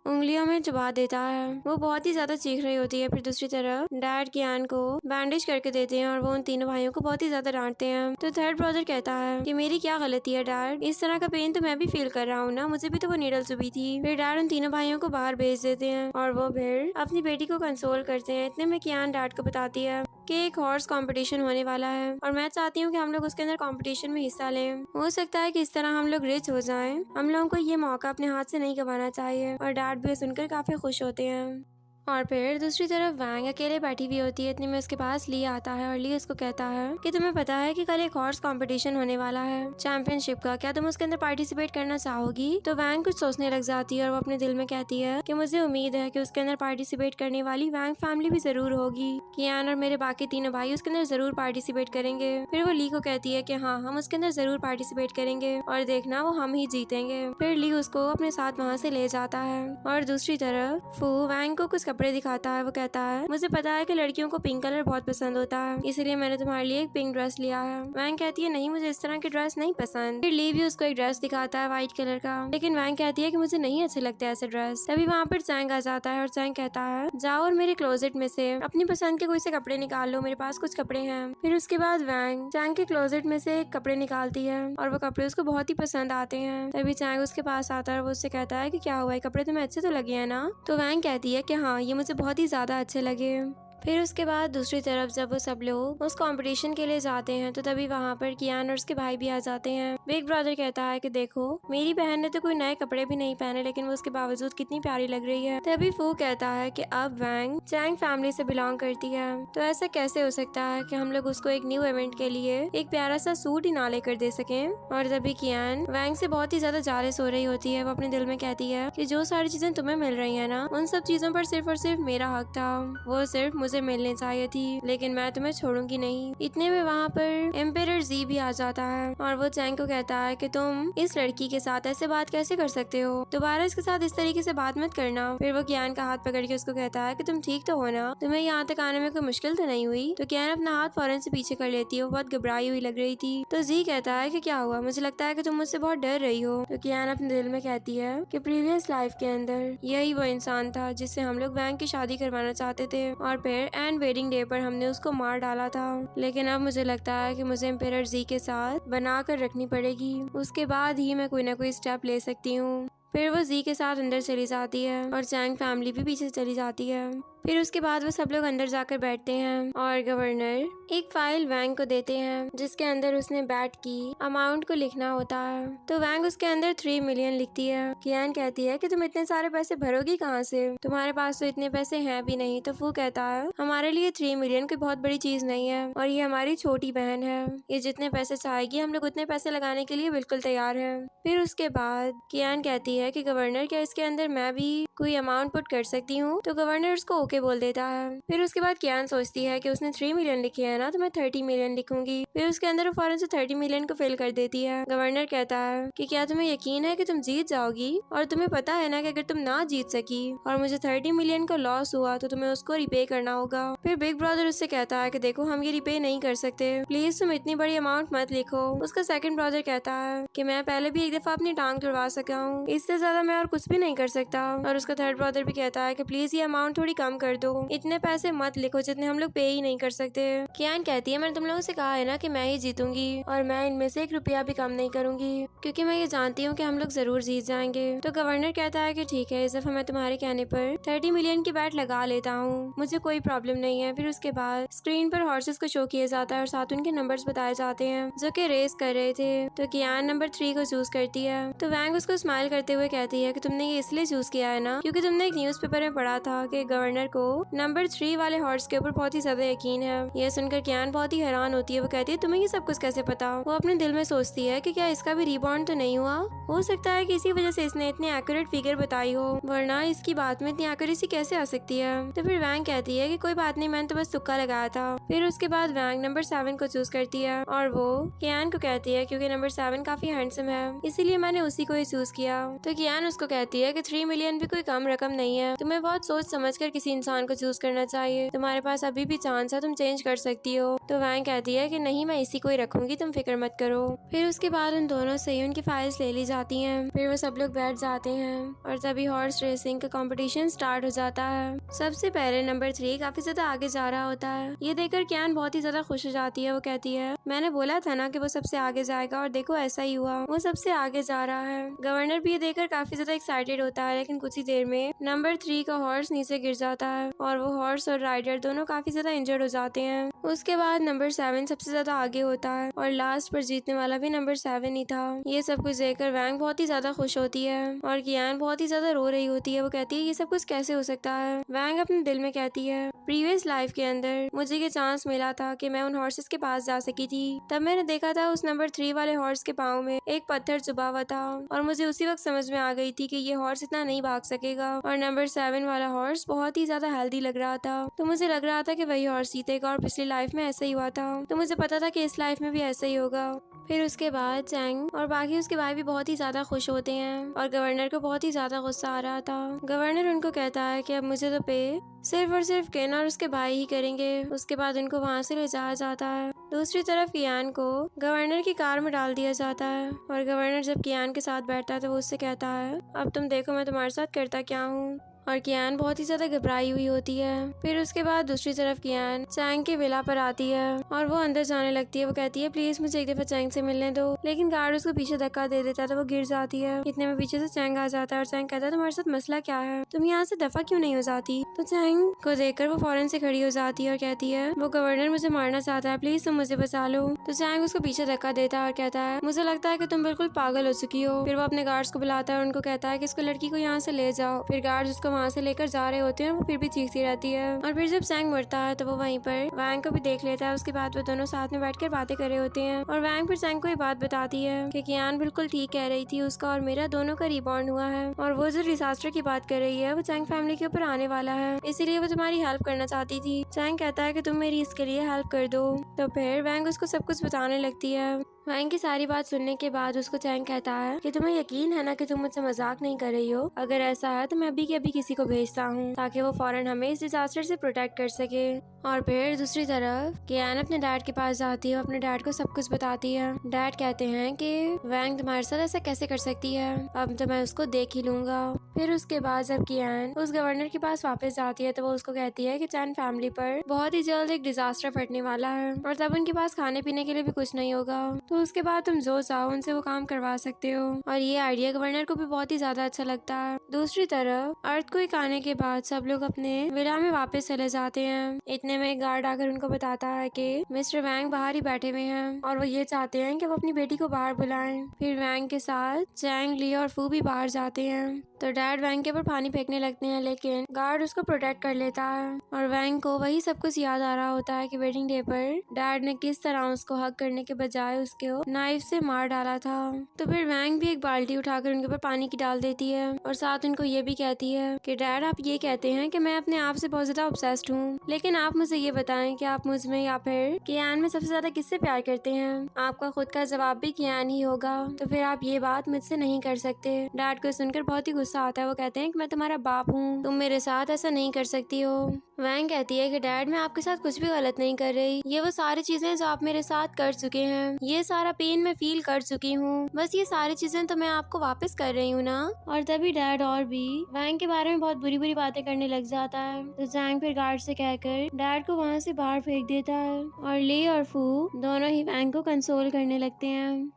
Speaker 1: उंगलियों में चबा देता है। वो बहुत ही ज्यादा चीख रही होती है। फिर दूसरी तरफ डैड कियान को बैंडेज करके देते हैं और वो उन तीनों भाइयों को बहुत ही ज्यादा डांटते हैं। तो थर्ड ब्रदर कहता है कि मेरी क्या गलती है डैड, इस तरह का पेन तो मैं भी फील कर रहा हूँ ना, मुझे भी तो वो नीडल चुभी थी। फिर डैड उन तीनों भाइयों को बाहर भेज देते हैं और वो फिर अपनी बेटी को कंसोल करते हैं। इतने में कियान डैड को बताती है कि एक हॉर्स कंपटीशन होने वाला है और मैं चाहती हूँ कि हम लोग उसके अंदर कंपटीशन में हिस्सा लें। हो सकता है कि इस तरह हम लोग रिच हो जाएं। हम लोगों को ये मौका अपने हाथ से नहीं गंवाना चाहिए। और डैड भी सुनकर काफी खुश होते हैं। और फिर दूसरी तरफ वैंग अकेले बैठी हुई होती है। इतने में उसके पास ली आता है और ली उसको कहता है कि तुम्हें पता है कि कल एक हॉर्स कंपटीशन होने वाला है चैंपियनशिप का, क्या तुम उसके अंदर पार्टिसिपेट करना चाहोगी? तो वैंग कुछ सोचने लग जाती है और वो अपने दिल में कहती है कि मुझे उम्मीद है कि उसके अंदर पार्टिसिपेट करने वाली वैंग फैमिली भी जरूर होगी। कियान और मेरे बाकी तीनों भाई उसके अंदर जरूर पार्टिसिपेट करेंगे। फिर वो ली को कहती है कि हाँ, हम उसके अंदर जरूर पार्टिसिपेट करेंगे और देखना वो हम ही जीतेंगे। फिर ली उसको अपने साथ वहाँ से ले जाता है। और दूसरी तरफ फू वैंग को कुछ कपड़े दिखाता है। वो कहता है मुझे पता है कि लड़कियों को पिंक कलर बहुत पसंद होता है, इसलिए मैंने तुम्हारे लिए एक पिंक ड्रेस लिया है। वैंग कहती है नहीं, मुझे इस तरह की ड्रेस नहीं पसंद। फिर ली भी उसको एक ड्रेस दिखाता है व्हाइट कलर का, लेकिन वैंग कहती है कि मुझे नहीं अच्छे लगते ऐसे ड्रेस। तभी वहाँ पर चैंग आ जाता है और चैंग कहता है जाओ और मेरे क्लोजेट में से अपनी पसंद के कोई से कपड़े निकाल लो, मेरे पास कुछ कपड़े हैं। फिर उसके बाद वैंग चैंग के क्लोजेट में से एक कपड़े निकालती है और वो कपड़े उसको बहुत ही पसंद आते हैं। तभी चैंग उसके पास आता है और वो उससे कहता है कि क्या हुआ, कपड़े तुम्हें अच्छे तो लगे हैं ना? तो वैंग कहती है कि हाँ, ये मुझे बहुत ही ज्यादा अच्छे लगे। फिर उसके बाद दूसरी तरफ जब वो सब लोग उस कंपटीशन के लिए जाते हैं तो तभी वहाँ पर कियान और उसके भाई भी आ जाते हैं। बिग ब्रदर कहता है कि देखो, मेरी बहन ने तो कोई नए कपड़े भी नहीं पहने, लेकिन वो उसके बावजूद कितनी प्यारी लग रही है। तभी फू कहता है कि अब वैंग चैंग फैमिली से बिलोंग करती है, तो ऐसा कैसे हो सकता है कि हम लोग उसको एक न्यू इवेंट के लिए एक प्यारा सा सूट ही ना लेकर दे सके। और तभी कियान वैंग से बहुत ही ज्यादा जालिस हो रही होती है। वो अपने दिल में कहती है कि जो सारी चीजें तुम्हें मिल रही है ना, उन सब चीजों पर सिर्फ और सिर्फ मेरा हक था, वो सिर्फ मुझे मिलने चाहिए थी, लेकिन मैं तुम्हें छोड़ूंगी नहीं। इतने में वहाँ पर एम्पेरर जी भी आ जाता है और वो चैंग को कहता है कि तुम इस लड़की के साथ ऐसे बात कैसे कर सकते हो, दोबारा इसके साथ इस तरीके से बात मत करना। फिर वो कियान का हाथ पकड़ के उसको कहता है कि तुम ठीक तो हो ना, तुम्हें यहाँ तक आने में कोई मुश्किल तो नहीं हुई? तो कियान अपना हाथ फौरन से पीछे कर लेती है। वो बहुत घबराई हुई लग रही थी। तो जी कहता है कि क्या हुआ, मुझे लगता है कि तुम मुझसे बहुत डर रही हो। तो कियान अपने दिल में कहती है कि प्रीवियस लाइफ के अंदर यही वो इंसान था जिससे हम लोग वैंग की शादी करवाना चाहते थे और फिर एंड वेडिंग डे पर हमने उसको मार डाला था, लेकिन अब मुझे लगता है कि मुझे एम्पेरर जी के साथ बना कर रखनी पड़ेगी, उसके बाद ही मैं कोई ना कोई स्टेप ले सकती हूँ। फिर वो जी के साथ अंदर चली जाती है और चैंग फैमिली भी पीछे चली जाती है। फिर उसके बाद वो सब लोग अंदर जाकर बैठते हैं और गवर्नर एक फाइल वैंग को देते हैं जिसके अंदर उसने बैट की अमाउंट को लिखना होता है। तो वैंग उसके अंदर 3 मिलियन लिखती है। कियान कहती है कि तुम इतने सारे पैसे भरोगी कहाँ से, तुम्हारे पास तो इतने पैसे हैं भी नहीं। तो फू कहता है हमारे लिए 3 मिलियन कोई बहुत बड़ी चीज नहीं है और ये हमारी छोटी बहन है, ये जितने पैसे चाहेगी हम लोग उतने पैसे लगाने के लिए बिल्कुल तैयार है। फिर उसके बाद कियान कहती है कि गवर्नर, क्या इसके अंदर मैं भी कोई अमाउंट पुट कर सकती हूँ? तो गवर्नर उसको ओके बोल देता है। फिर उसके बाद कियान सोचती है कि उसने 3 मिलियन लिखे हैं ना, तो मैं 30 मिलियन लिखूंगी। फिर उसके अंदर वो फौरन से 30 मिलियन को फिल कर देती है। गवर्नर कहता है कि क्या तुम्हें यकीन है कि तुम जीत जाओगी, और तुम्हें पता है ना कि अगर तुम ना जीत सकी और मुझे 30 मिलियन का लॉस हुआ तो तुम्हें उसको रिपे करना होगा। फिर बिग ब्रदर उससे कहता है कि देखो, हम ये रिपे नहीं कर सकते, प्लीज तुम इतनी बड़ी अमाउंट मत लिखो। उसका सेकंड ब्रदर कहता है कि मैं पहले भी एक दफा अपनी टांग तुड़वा सका हूँ, इससे ज्यादा मैं और कुछ भी नहीं कर सकता। और उसका थर्ड ब्रदर भी कहता है कि प्लीज ये अमाउंट थोड़ी कम कम कर दो, इतने पैसे मत लिखो जितने हम लोग पे ही नहीं कर सकते। कियान कहती है मैंने तुम लोगों से कहा है ना कि मैं ही जीतूंगी और मैं इनमें से 1 रुपया भी कम नहीं करूंगी, क्योंकि मैं ये जानती हूँ कि हम लोग जरूर जीत जाएंगे। तो गवर्नर कहता है कि ठीक है, इस दफा मैं तुम्हारे कहने पर 30 मिलियन की बैट लगा लेता हूँ, मुझे कोई प्रॉब्लम नहीं है। फिर उसके बाद स्क्रीन पर हॉर्सेस को शो किया जाता है और साथ उनके नंबर्स बताए जाते हैं जो कि रेस कर रहे थे। तो कियान नंबर 3 को चूज करती है। तो वैंग उसको स्माइल करते हुए कहती है कि तुमने ये इसलिए चूज किया है ना क्योंकि तुमने एक न्यूज़पेपर में पढ़ा था कि गवर्नर को नंबर 3 वाले हॉर्स के ऊपर बहुत ही ज्यादा यकीन है। यह सुनकर कियान बहुत ही हैरान होती है। वो कहती है तुम्हें ये सब कुछ कैसे पता? वो अपने दिल में सोचती है कि क्या इसका भी रीबॉन्ड तो नहीं हुआ, हो सकता है कि इसी वजह से इसने इतनी एक्यूरेट फिगर बताई हो, वरना इसकी बात में इतनी एक्यूरेसी कैसे आ सकती है। तो फिर वैंग कहती है कि कोई बात नहीं, मैंने तो बस तुक्का लगाया था। फिर उसके बाद वैंग नंबर 7 को चूज करती है और वो कियान को कहती है क्योंकि नंबर 7 काफी हैंडसम है इसीलिए मैंने उसी को ही चूज किया। तो कियान उसको कहती है कि 3 मिलियन भी कोई कम रकम नहीं है, तुम्हें बहुत सोच समझकर किसी इंसान को चूज करना चाहिए, तुम्हारे पास अभी भी चांस है, तुम चेंज कर सकती हो। तो वैंग कहती है कि नहीं, मैं इसी को ही रखूंगी, तुम फिक्र मत करो। फिर उसके बाद उन दोनों से ही उनकी फाइल्स ले ली जाती हैं। फिर वो सब लोग बैठ जाते हैं और तभी हॉर्स रेसिंग का कंपटीशन स्टार्ट हो जाता है। सबसे पहले नंबर 3 काफी ज्यादा आगे जा रहा होता है। ये देखकर कियान बहुत ही ज्यादा खुश हो जाती है। वो कहती है मैंने बोला था ना कि वो सबसे आगे जाएगा और देखो ऐसा ही हुआ, वो सबसे आगे जा रहा है। गवर्नर भी ये देखकर काफी ज्यादा एक्साइटेड होता है, लेकिन कुछ ही देर में नंबर 3 का हॉर्स नीचे गिर जाता है और वो हॉर्स और राइडर दोनों काफी ज्यादा इंजर्ड हो जाते हैं। उसके बाद नंबर 7 सबसे ज्यादा आगे होता है और लास्ट पर जीतने वाला भी नंबर 7 ही था। ये सब कुछ देखकर वैंग बहुत ही ज्यादा खुश होती है और कियान बहुत ही ज्यादा रो रही होती है। वो कहती है ये सब कुछ कैसे हो सकता है। वैंग अपने दिल में कहती है प्रीवियस लाइफ के अंदर मुझे ये चांस मिला था कि मैं उन हॉर्सेस के पास जा सकी थी, तब मैंने देखा था उस नंबर 3 वाले हॉर्स के पाँव में एक पत्थर चुभा हुआ था और मुझे उसी वक्त समझ में आ गई थी कि ये हॉर्स इतना नहीं भाग सकेगा। और नंबर 7 वाला हॉर्स बहुत ही ज्यादा हेल्दी लग रहा था, तो मुझे लग रहा था कि वही हॉर्स जीतेगा और पिछली लाइफ में ऐसा ही हुआ था, तो मुझे पता था कि इस लाइफ में भी ऐसा ही होगा। फिर उसके बाद चैंग और बाकी उसके भाई भी बहुत ही ज्यादा खुश होते हैं और गवर्नर को बहुत ही ज्यादा गुस्सा आ रहा था। गवर्नर उनको कहता है कि अब मुझे तो पे सिर्फ और सिर्फ केन और उसके भाई ही करेंगे। उसके बाद उनको वहाँ से ले जाया जाता है। दूसरी तरफ कियान को गवर्नर की कार में डाल दिया जाता है और गवर्नर जब कियान के साथ बैठता है तो वो उससे कहता है अब तुम देखो मैं तुम्हारे साथ करता क्या हूँ। और कियान बहुत ही ज्यादा घबराई हुई होती है। फिर उसके बाद दूसरी तरफ कियान चैंग की विला पर आती है और वो अंदर जाने लगती है। वो कहती है प्लीज मुझे एक दफा चैंग से मिलने दो, लेकिन गार्ड उसको पीछे धक्का दे देता है तो वो गिर जाती है। इतने में पीछे से चैंग आ जाता है और चैंग कहता है तुम्हारे साथ मसला क्या है, तुम यहाँ से दफा क्यों नहीं हो जाती। तो चैंग को देखकर वो फौरन से खड़ी हो जाती है और कहती है वो गवर्नर मुझे मारना चाहता है, प्लीज तुम मुझे बचा लो। तो चैंग उसको पीछे धक्का देता है और कहता है मुझे लगता है कि तुम बिल्कुल पागल हो चुकी हो। फिर वो अपने गार्ड्स को बुलाता है और उनको कहता है कि इसको लड़की को यहाँ से ले जाओ। फिर गार्ड्स उसको वहाँ से लेकर जा होते हैं, वो फिर भी चीखती रहती है। और फिर जब चैंग मरता है तो वो वहीं पर वैंग को भी देख लेता है। उसके बाद वो दोनों साथ में बैठकर बातें कर रहे होते हैं और वैंग फिर चैंग को ये बात बताती है कि कियान बिल्कुल ठीक कह रही थी, उसका और मेरा दोनों का रिबॉन्ड हुआ है और वो जो डिजास्टर की बात कर रही है वो चैंग फैमिली के ऊपर आने वाला है, इसीलिए वो तुम्हारी हेल्प करना चाहती थी। चैंग कहता है कि तुम मेरी इसके लिए हेल्प कर दो। तो फिर वैंग उसको सब कुछ बताने लगती है। वैंग की सारी बात सुनने के बाद उसको चैंग कहता है कि तुम्हें यकीन है ना कि तुम मुझसे मजाक नहीं कर रही हो, अगर ऐसा है तो मैं अभी के अभी किसी को भेजता हूँ ताकि वो फौरन हमें इस डिजास्टर से प्रोटेक्ट कर सके। और फिर दूसरी तरफ कियान अपने डैड के पास जाती है, अपने डैड को सब कुछ बताती है। डैड कहते हैं कि वैंग तुम्हारे साथ ऐसा कैसे कर सकती है, अब तो मैं उसको देख ही लूंगा। फिर उसके बाद जब कियान उस गवर्नर के पास वापस जाती है तो वो उसको कहती है कि चैन फैमिली पर बहुत ही जल्द एक डिजास्टर फटने वाला है और तब उनके पास खाने पीने के लिए भी कुछ नहीं होगा, तो उसके बाद तुम जो चाहो उनसे वो काम करवा सकते हो। और ये आइडिया गवर्नर को भी बहुत ही ज्यादा अच्छा लगता है। दूसरी तरफ अर्थक्वेक आने के बाद सब लोग अपने विला में वापस चले जाते हैं। इतने में एक गार्ड आकर उनको बताता है कि मिस्टर वैंग बाहर ही बैठे हुए हैं और वो ये चाहते हैं कि वो अपनी बेटी को बाहर बुलाएं। फिर वैंग के साथ चैंग, ली और फू भी बाहर जाते हैं। तो डैड वैंग के ऊपर पानी फेंकने लगते हैं, लेकिन गार्ड उसको प्रोटेक्ट कर लेता है और वैंग को वही सब कुछ याद आ रहा होता है कि वेडिंग डे पर डैड ने किस तरह उसको हग करने के बजाय उसको नाइफ से मार डाला था। तो फिर वैंग भी एक बाल्टी उठाकर उनके ऊपर पानी की डाल देती है और साथ उनको ये भी कहती है कि डैड आप ये कहते हैं कि मैं अपने आप से बहुत ज्यादा ऑब्सेस्ड हूँ, लेकिन आप मुझे ये बताएं कि आप मुझ में या फिर कियान में सबसे ज्यादा किससे प्यार करते हैं। आपका खुद का जवाब भी कियान ही होगा, तो फिर आप ये बात मुझसे नहीं कर सकते। डैड को सुनकर बहुत ही गुस्सा आता है। वो कहते हैं कि मैं तुम्हारा बाप हूँ, तुम मेरे साथ ऐसा नहीं कर सकती हो। वैंग कहती है कि डैड मैं आपके साथ कुछ भी गलत नहीं कर रही, ये वो सारी चीजें जो आप मेरे साथ कर चुके हैं, ये सारा पेन मैं फील कर चुकी हूँ, बस ये सारी चीजें तो मैं आपको वापस कर रही हूँ ना। और तभी डैड और भी वैंग के बारे में बहुत बुरी बुरी बातें करने लग जाता है। तो जैंग फिर गार्ड से कहकर डैड को वहाँ से बाहर फेंक देता है और ली और फू दोनों ही वैंग को कंसोल करने लगते हैं।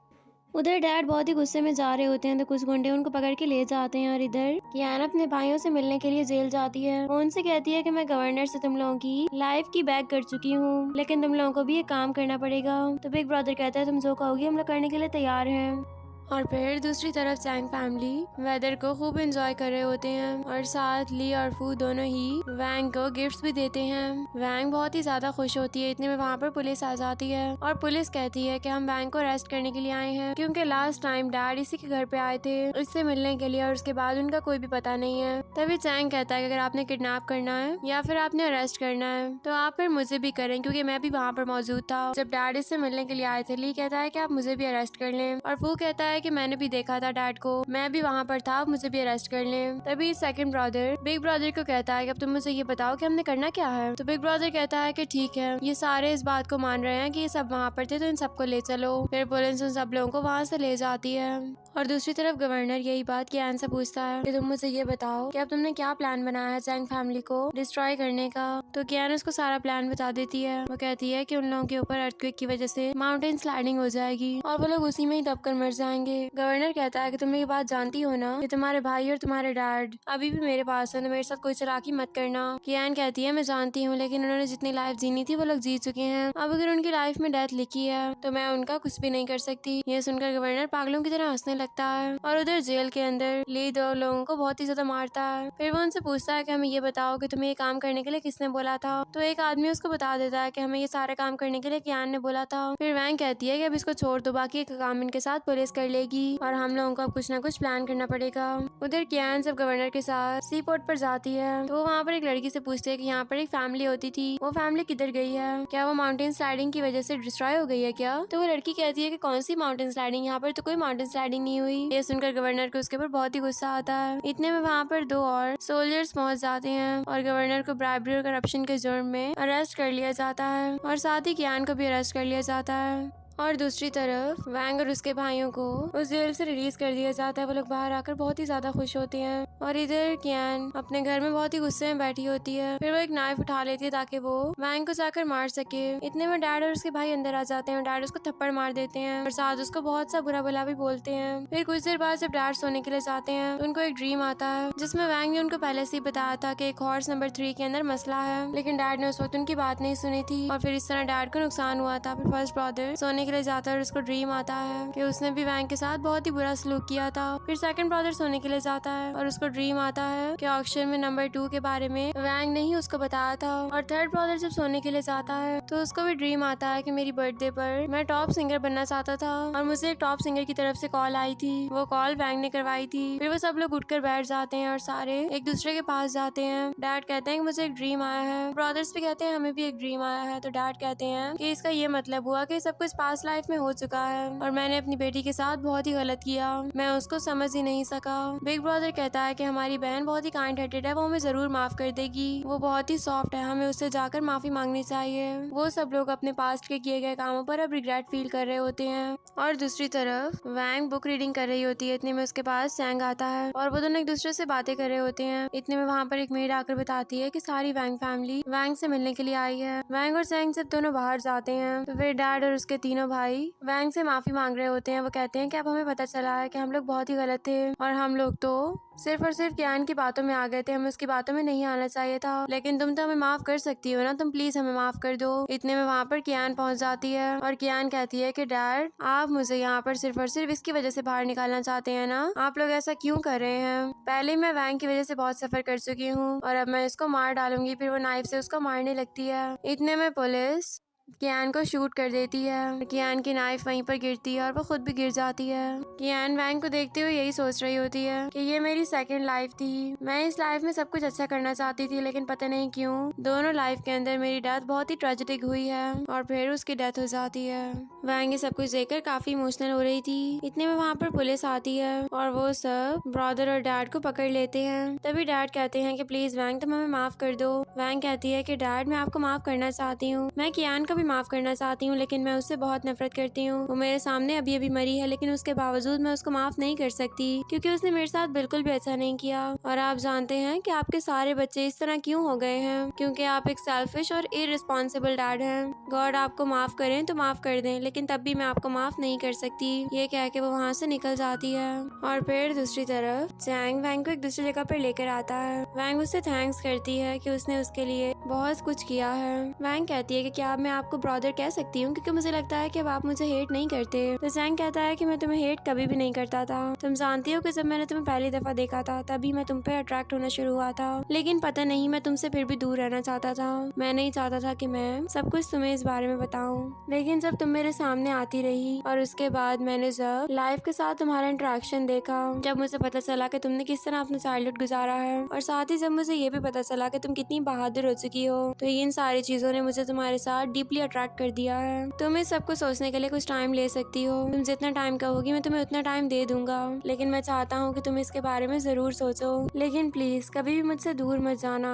Speaker 1: उधर डैड बहुत ही गुस्से में जा रहे होते हैं तो कुछ गुंडे उनको पकड़ के ले जाते हैं और इधर कियान अपने भाइयों से मिलने के लिए जेल जाती है। वो उनसे कहती है कि मैं गवर्नर से तुम लोगों की लाइफ की बैग कर चुकी हूँ, लेकिन तुम लोगों को भी ये काम करना पड़ेगा। तो बिग ब्रदर कहता है तुम जो कहोगी हम लोग करने के लिए तैयार हैं। और फिर दूसरी तरफ चैंग फैमिली वेदर को खूब एंजॉय कर रहे होते हैं और साथ ली और फू दोनों ही वैंग को गिफ्ट्स भी देते हैं। वैंग बहुत ही ज्यादा खुश होती है। इतने में वहाँ पर पुलिस आ जाती है और पुलिस कहती है कि हम वैंग को अरेस्ट करने के लिए आए हैं, क्योंकि लास्ट टाइम डैड इसी के घर पे आए थे इससे मिलने के लिए और उसके बाद उनका कोई भी पता नहीं है। तभी चैंग कहता है कि अगर आपने किडनैप करना है या फिर आपने अरेस्ट करना है तो आप फिर मुझे भी करें, क्योंकि मैं भी वहाँ पर मौजूद था जब डैड इससे मिलने के लिए आए थे। ली कहता है कि आप मुझे भी अरेस्ट कर लें और फू कहता है कि मैंने भी देखा था डैड को, मैं भी वहाँ पर था, मुझे भी अरेस्ट कर लें। तभी सेकंड ब्रदर बिग ब्रदर को कहता है कि अब तुम मुझे ये बताओ कि हमने करना क्या है। तो बिग ब्रदर कहता है कि ठीक है, ये सारे इस बात को मान रहे हैं कि ये सब वहाँ पर थे तो इन सबको ले चलो। फिर पुलिस उन सब लोगों को वहाँ से ले जाती है और दूसरी तरफ गवर्नर यही बात कियान से पूछता है कि तुम मुझे ये बताओ कि अब तुमने क्या प्लान बनाया है चैंग फैमिली को डिस्ट्रॉय करने का। तो कियान उसको सारा प्लान बता देती है। वो कहती है कि उन लोगों के ऊपर अर्थक्वेक की वजह से माउंटेन स्लाइडिंग हो जाएगी और वो लोग उसी में ही दबकर मर जाएंगे। गवर्नर कहता है कि तुम ये बात जानती हो ना कि तुम्हारे भाई और तुम्हारे डैड अभी भी मेरे पास है, तो मेरे साथ कोई चालाकी मत करना। कियान कहती है मैं जानती हूँ, लेकिन उन्होंने जितनी लाइफ जीनी थी वो लोग जी चुके हैं, अब अगर उनकी लाइफ में डेथ लिखी है तो मैं उनका कुछ भी नहीं कर सकती। ये सुनकर गवर्नर पागलों की तरह हंसने लगता है और उधर जेल के अंदर ली दो लोगों को बहुत ही ज्यादा मारता है। फिर वो उनसे पूछता है कि हमें ये बताओ कि तुम्हें ये काम करने के लिए किसने बोला था। तो एक आदमी उसको बता देता है कि हमें ये सारे काम करने के लिए कियान ने बोला था। फिर वैंग कहती है कि अब इसको छोड़ दो, बाकी का काम इनके साथ पुलिस कर लेगी और हम लोगों को अब कुछ ना कुछ प्लान करना पड़ेगा। उधर कियान जब गवर्नर के साथ सी पोर्ट पर जाती है तो वो वहाँ पर एक लड़की से पूछती है कि यहाँ पर एक फैमिली होती थी, वो फैमिली किधर गई है, क्या वो माउंटेन स्लाइडिंग की वजह से डिस्ट्रॉय हो गई है क्या। तो वो लड़की कहती है कि कौन सी माउंटेन स्लाइडिंग, यहाँ पर तो कोई माउंटेन स्लाइडिंग नहीं हुई। ये सुनकर गवर्नर को उसके ऊपर बहुत ही गुस्सा आता है। इतने में वहाँ पर दो और सोल्जर्स पहुँच जाते हैं और गवर्नर को ब्राइबरी और करप्शन के जुर्म में अरेस्ट कर लिया जाता है और साथ ही कियान को भी अरेस्ट कर लिया जाता है। और दूसरी तरफ वैंग और उसके भाइयों को उस जेल से रिलीज कर दिया जाता है। वो लोग बाहर आकर बहुत ही ज्यादा खुश होते हैं और इधर कियान अपने घर में बहुत ही गुस्से में बैठी होती है। फिर वो एक नाइफ उठा लेती है ताकि वो वैंग को जाकर मार सके। इतने में डैड और उसके भाई अंदर आ जाते हैं और डैड उसको थप्पड़ मार देते हैं और साथ उसको बहुत सा बुरा भला भी बोलते हैं। फिर कुछ देर बाद जब डैड सोने के लिए जाते हैं तो उनको एक ड्रीम आता है जिसमें वैंग ने उनको पहले से ही बताया था कि एक हॉर्स नंबर 3 के अंदर मसला है, लेकिन डैड ने उस वक्त उनकी बात नहीं सुनी थी और फिर इस तरह डैड को नुकसान हुआ था। फिर फर्स्ट ब्रदर सोने के लिए जाता है और उसको ड्रीम आता है कि उसने भी वैंग के साथ बहुत ही बुरा सलूक किया था। फिर सेकंड ब्रदर सोने के लिए जाता है और उसको ड्रीम आता है कि ऑक्शन में नंबर 2 के बारे में वैंग ने ही उसको बताया था। और थर्ड ब्रदर जब सोने के लिए जाता है तो उसको भी ड्रीम आता है कि मेरी बर्थडे पर मैं टॉप सिंगर बनना चाहता था और मुझे एक टॉप सिंगर की तरफ से कॉल आई थी, वो कॉल वैंग ने करवाई थी। फिर वो सब लोग उठकर बैठ जाते हैं और सारे एक दूसरे के पास जाते हैं। डैड कहते हैं कि मुझे एक ड्रीम आया है, ब्रदर्स भी कहते हैं हमें भी एक ड्रीम आया है। तो डैड कहते हैं कि इसका ये मतलब हुआ कि सब कुछ पास्ट लाइफ में हो चुका है और मैंने अपनी बेटी के साथ बहुत ही गलत किया, मैं उसको समझ ही नहीं सका। बिग ब्रदर कहता है कि हमारी बहन बहुत ही काइंड हार्टेड है, वो हमें जरूर माफ कर देगी, वो बहुत ही सॉफ्ट है, हमें उससे जाकर माफी मांगनी चाहिए। वो सब लोग अपने पास्ट के किए गए कामों पर अब रिग्रेट फील कर रहे होते हैं। और दूसरी तरफ वैंग बुक रीडिंग कर रही होती है। इतने में उसके पास चैंग आता है और वो दोनों एक दूसरे से बातें कर रहे होते हैं। इतने में वहाँ पर एक मेड आकर बताती है कि सारी वैंग फैमिली वैंग से मिलने के लिए आई है। वैंग और चैंग जब दोनों बाहर जाते हैं तो फिर डैड और उसके तीनों भाई वैंग से माफी मांग रहे होते हैं। वो कहते हैं कि अब हमें पता चला है कि हम लोग बहुत ही गलत थे और हम लोग तो सिर्फ और सिर्फ कियान की बातों में आ गए थे, हमें उसकी बातों में नहीं आना चाहिए था, लेकिन तुम तो हमें माफ कर सकती हो ना, तुम प्लीज हमें माफ कर दो। इतने में वहाँ पर कियान पहुँच जाती है और कियान कहती है कि डैड आप मुझे यहाँ पर सिर्फ और सिर्फ इसकी वजह से बाहर निकालना चाहते हैं ना, आप लोग ऐसा क्यों कर रहे हैं। पहले मैं वैंग की वजह से बहुत सफर कर चुकी हूँ और अब मैं इसको मार डालूंगी। फिर वो नाइफ से उसको मारने लगती है। इतने में पुलिस कियान को शूट कर देती है। कियान की नाइफ वहीं पर गिरती है और वो खुद भी गिर जाती है। कियान वैंग को देखते हुए यही सोच रही होती है कि ये मेरी सेकंड लाइफ थी। मैं इस लाइफ में सब कुछ अच्छा करना चाहती थी, लेकिन पता नहीं क्यों दोनों लाइफ के अंदर मेरी डेथ बहुत ही ट्रेजिक हुई है और फिर उसकी डेथ हो जाती है। वैंग ये सब कुछ देखकर काफी इमोशनल हो रही थी। इतने में वहाँ पर पुलिस आती है और वो सब ब्रदर और डैड को पकड़ लेते हैं। तभी डैड कहते हैं कि प्लीज वैंग तुम हमें माफ कर दो। वैंग कहती है कि डैड मैं आपको माफ करना चाहती हूँ, मैं कियान को भी माफ करना चाहती हूँ, लेकिन मैं उससे बहुत नफरत करती हूँ। वो मेरे सामने अभी अभी मरी है, लेकिन उसके बावजूद मैं उसको माफ नहीं कर सकती क्योंकि उसने मेरे साथ बिल्कुल भी अच्छा नहीं किया। और आप जानते हैं कि आपके सारे बच्चे इस तरह क्यों हो गए हैं? क्योंकि आप एक सेल्फिश और इररिस्पॉन्सिबल डैड हैं। गॉड आपको माफ करें तो माफ कर दें, लेकिन तब भी मैं आपको माफ नहीं कर सकती। ये कह के वो वहाँ से निकल जाती है। और फिर दूसरी तरफ चैंग वैंग को एक दूसरी जगह पर लेकर आता है। वैंग उससे थैंक्स करती है कि उसने उसके लिए बहुत कुछ किया है। वैंग कहती है कि क्या मैं आपको ब्रदर कह सकती हूँ, क्योंकि मुझे लगता है कि अब आप मुझे हेट नहीं करते। तो चैंग कहता है कि मैं तुम्हें हेट कभी भी नहीं करता था। तुम जानती हो कि जब मैंने तुम्हें पहली दफा देखा था तभी मैं तुम पे अट्रैक्ट होना शुरू हुआ था, लेकिन पता नहीं मैं तुमसे फिर भी दूर रहना चाहता था। मैं नहीं चाहता था कि मैं सब कुछ तुम्हें इस बारे में बताऊं, लेकिन जब तुम मेरे सामने आती रही और उसके बाद मैंने जब लाइफ के साथ तुम्हारा इंटरेक्शन देखा, जब मुझे पता चला कि तुमने किस तरह अपना चाइल्डहुड गुजारा है, और साथ ही जब मुझे ये भी पता चला कि तुम कितनी बहादुर हो चुकी हो, तो इन सारी चीजों ने मुझे तुम्हारे साथ डीपली अट्रैक्ट कर दिया है। तुम इस सबको सोचने के लिए कुछ टाइम ले सकती हो। तुम जितना टाइम कहोगी मैं तुम्हें उतना टाइम दे दूंगा, लेकिन मैं चाहता हूँ कि तुम इसके बारे में जरूर सोचो, लेकिन प्लीज कभी भी मुझसे दूर मत जाना।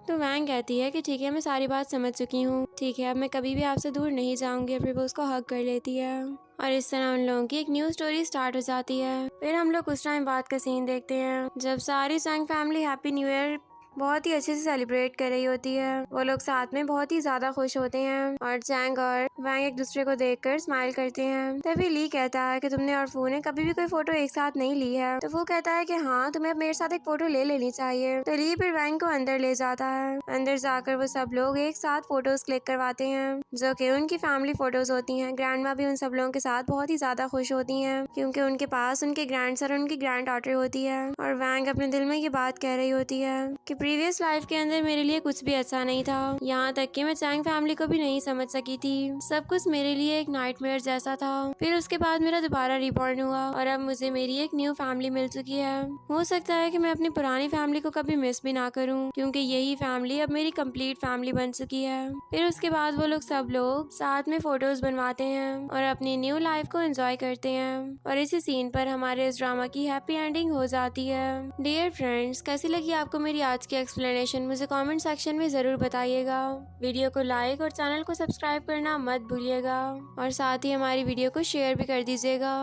Speaker 1: तो वैंग कहती है कि ठीक है मैं सारी बात समझ चुकी हूँ, ठीक है अब मैं कभी भी आपसे दूर नहीं जाऊंगी। फिर वो उसको हग कर लेती है और इस तरह उन लोगों की एक न्यू स्टोरी स्टार्ट हो जाती है। फिर हम लोग कुछ टाइम बाद का सीन देखते हैं जब सारी Chang family happy new year बहुत ही अच्छे से सेलिब्रेट कर रही होती है। वो लोग साथ में बहुत ही ज्यादा खुश होते हैं और चैंग और वैंग एक दूसरे को देखकर स्माइल करते हैं। तभी ली कहता है कि तुमने और फू ने कभी भी कोई फोटो एक साथ नहीं ली है। तो वो कहता है कि हाँ तुम्हें अब मेरे साथ एक फोटो ले लेनी चाहिए। तो ली फिर वैंग को अंदर ले जाता है। अंदर जाकर वो सब लोग एक साथ फोटोज क्लिक करवाते हैं जो कि उनकी फैमिली फोटोज होती हैं। ग्रैंड माँ भी उन सब लोगों के साथ बहुत ही ज्यादा खुश होती हैं क्योंकि उनके पास उनके ग्रैंड सर और उनकी ग्रैंड डॉटर होती है। और वैंग अपने दिल में ये बात कह रही होती है कि प्रीवियस लाइफ के अंदर मेरे लिए कुछ भी अच्छा नहीं था, यहाँ तक कि मैं चैंग फैमिली को भी नहीं समझ सकी थी। सब कुछ मेरे लिए एक नाइटमेयर जैसा था। फिर उसके बाद मेरा दोबारा रिबॉर्न हुआ और अब मुझे मेरी एक न्यू फैमिली मिल चुकी है। हो सकता है कि मैं अपनी पुरानी फैमिली को कभी मिस भी ना करूं, क्योंकि यही फैमिली अब मेरी कंप्लीट फैमिली बन चुकी है। फिर उसके बाद वो लोग सब लोग साथ में फोटोज बनवाते हैं और अपनी न्यू लाइफ को एंजॉय करते हैं। और इसी सीन पर हमारे इस ड्रामा की हैप्पी एंडिंग हो जाती है। डियर फ्रेंड्स, कैसी लगी आपको मेरी आज की एक्सप्लेनेशन मुझे कमेंट सेक्शन में जरूर बताइएगा। वीडियो को लाइक और चैनल को सब्सक्राइब करना मत भूलिएगा और साथ ही हमारी वीडियो को शेयर भी कर दीजिएगा।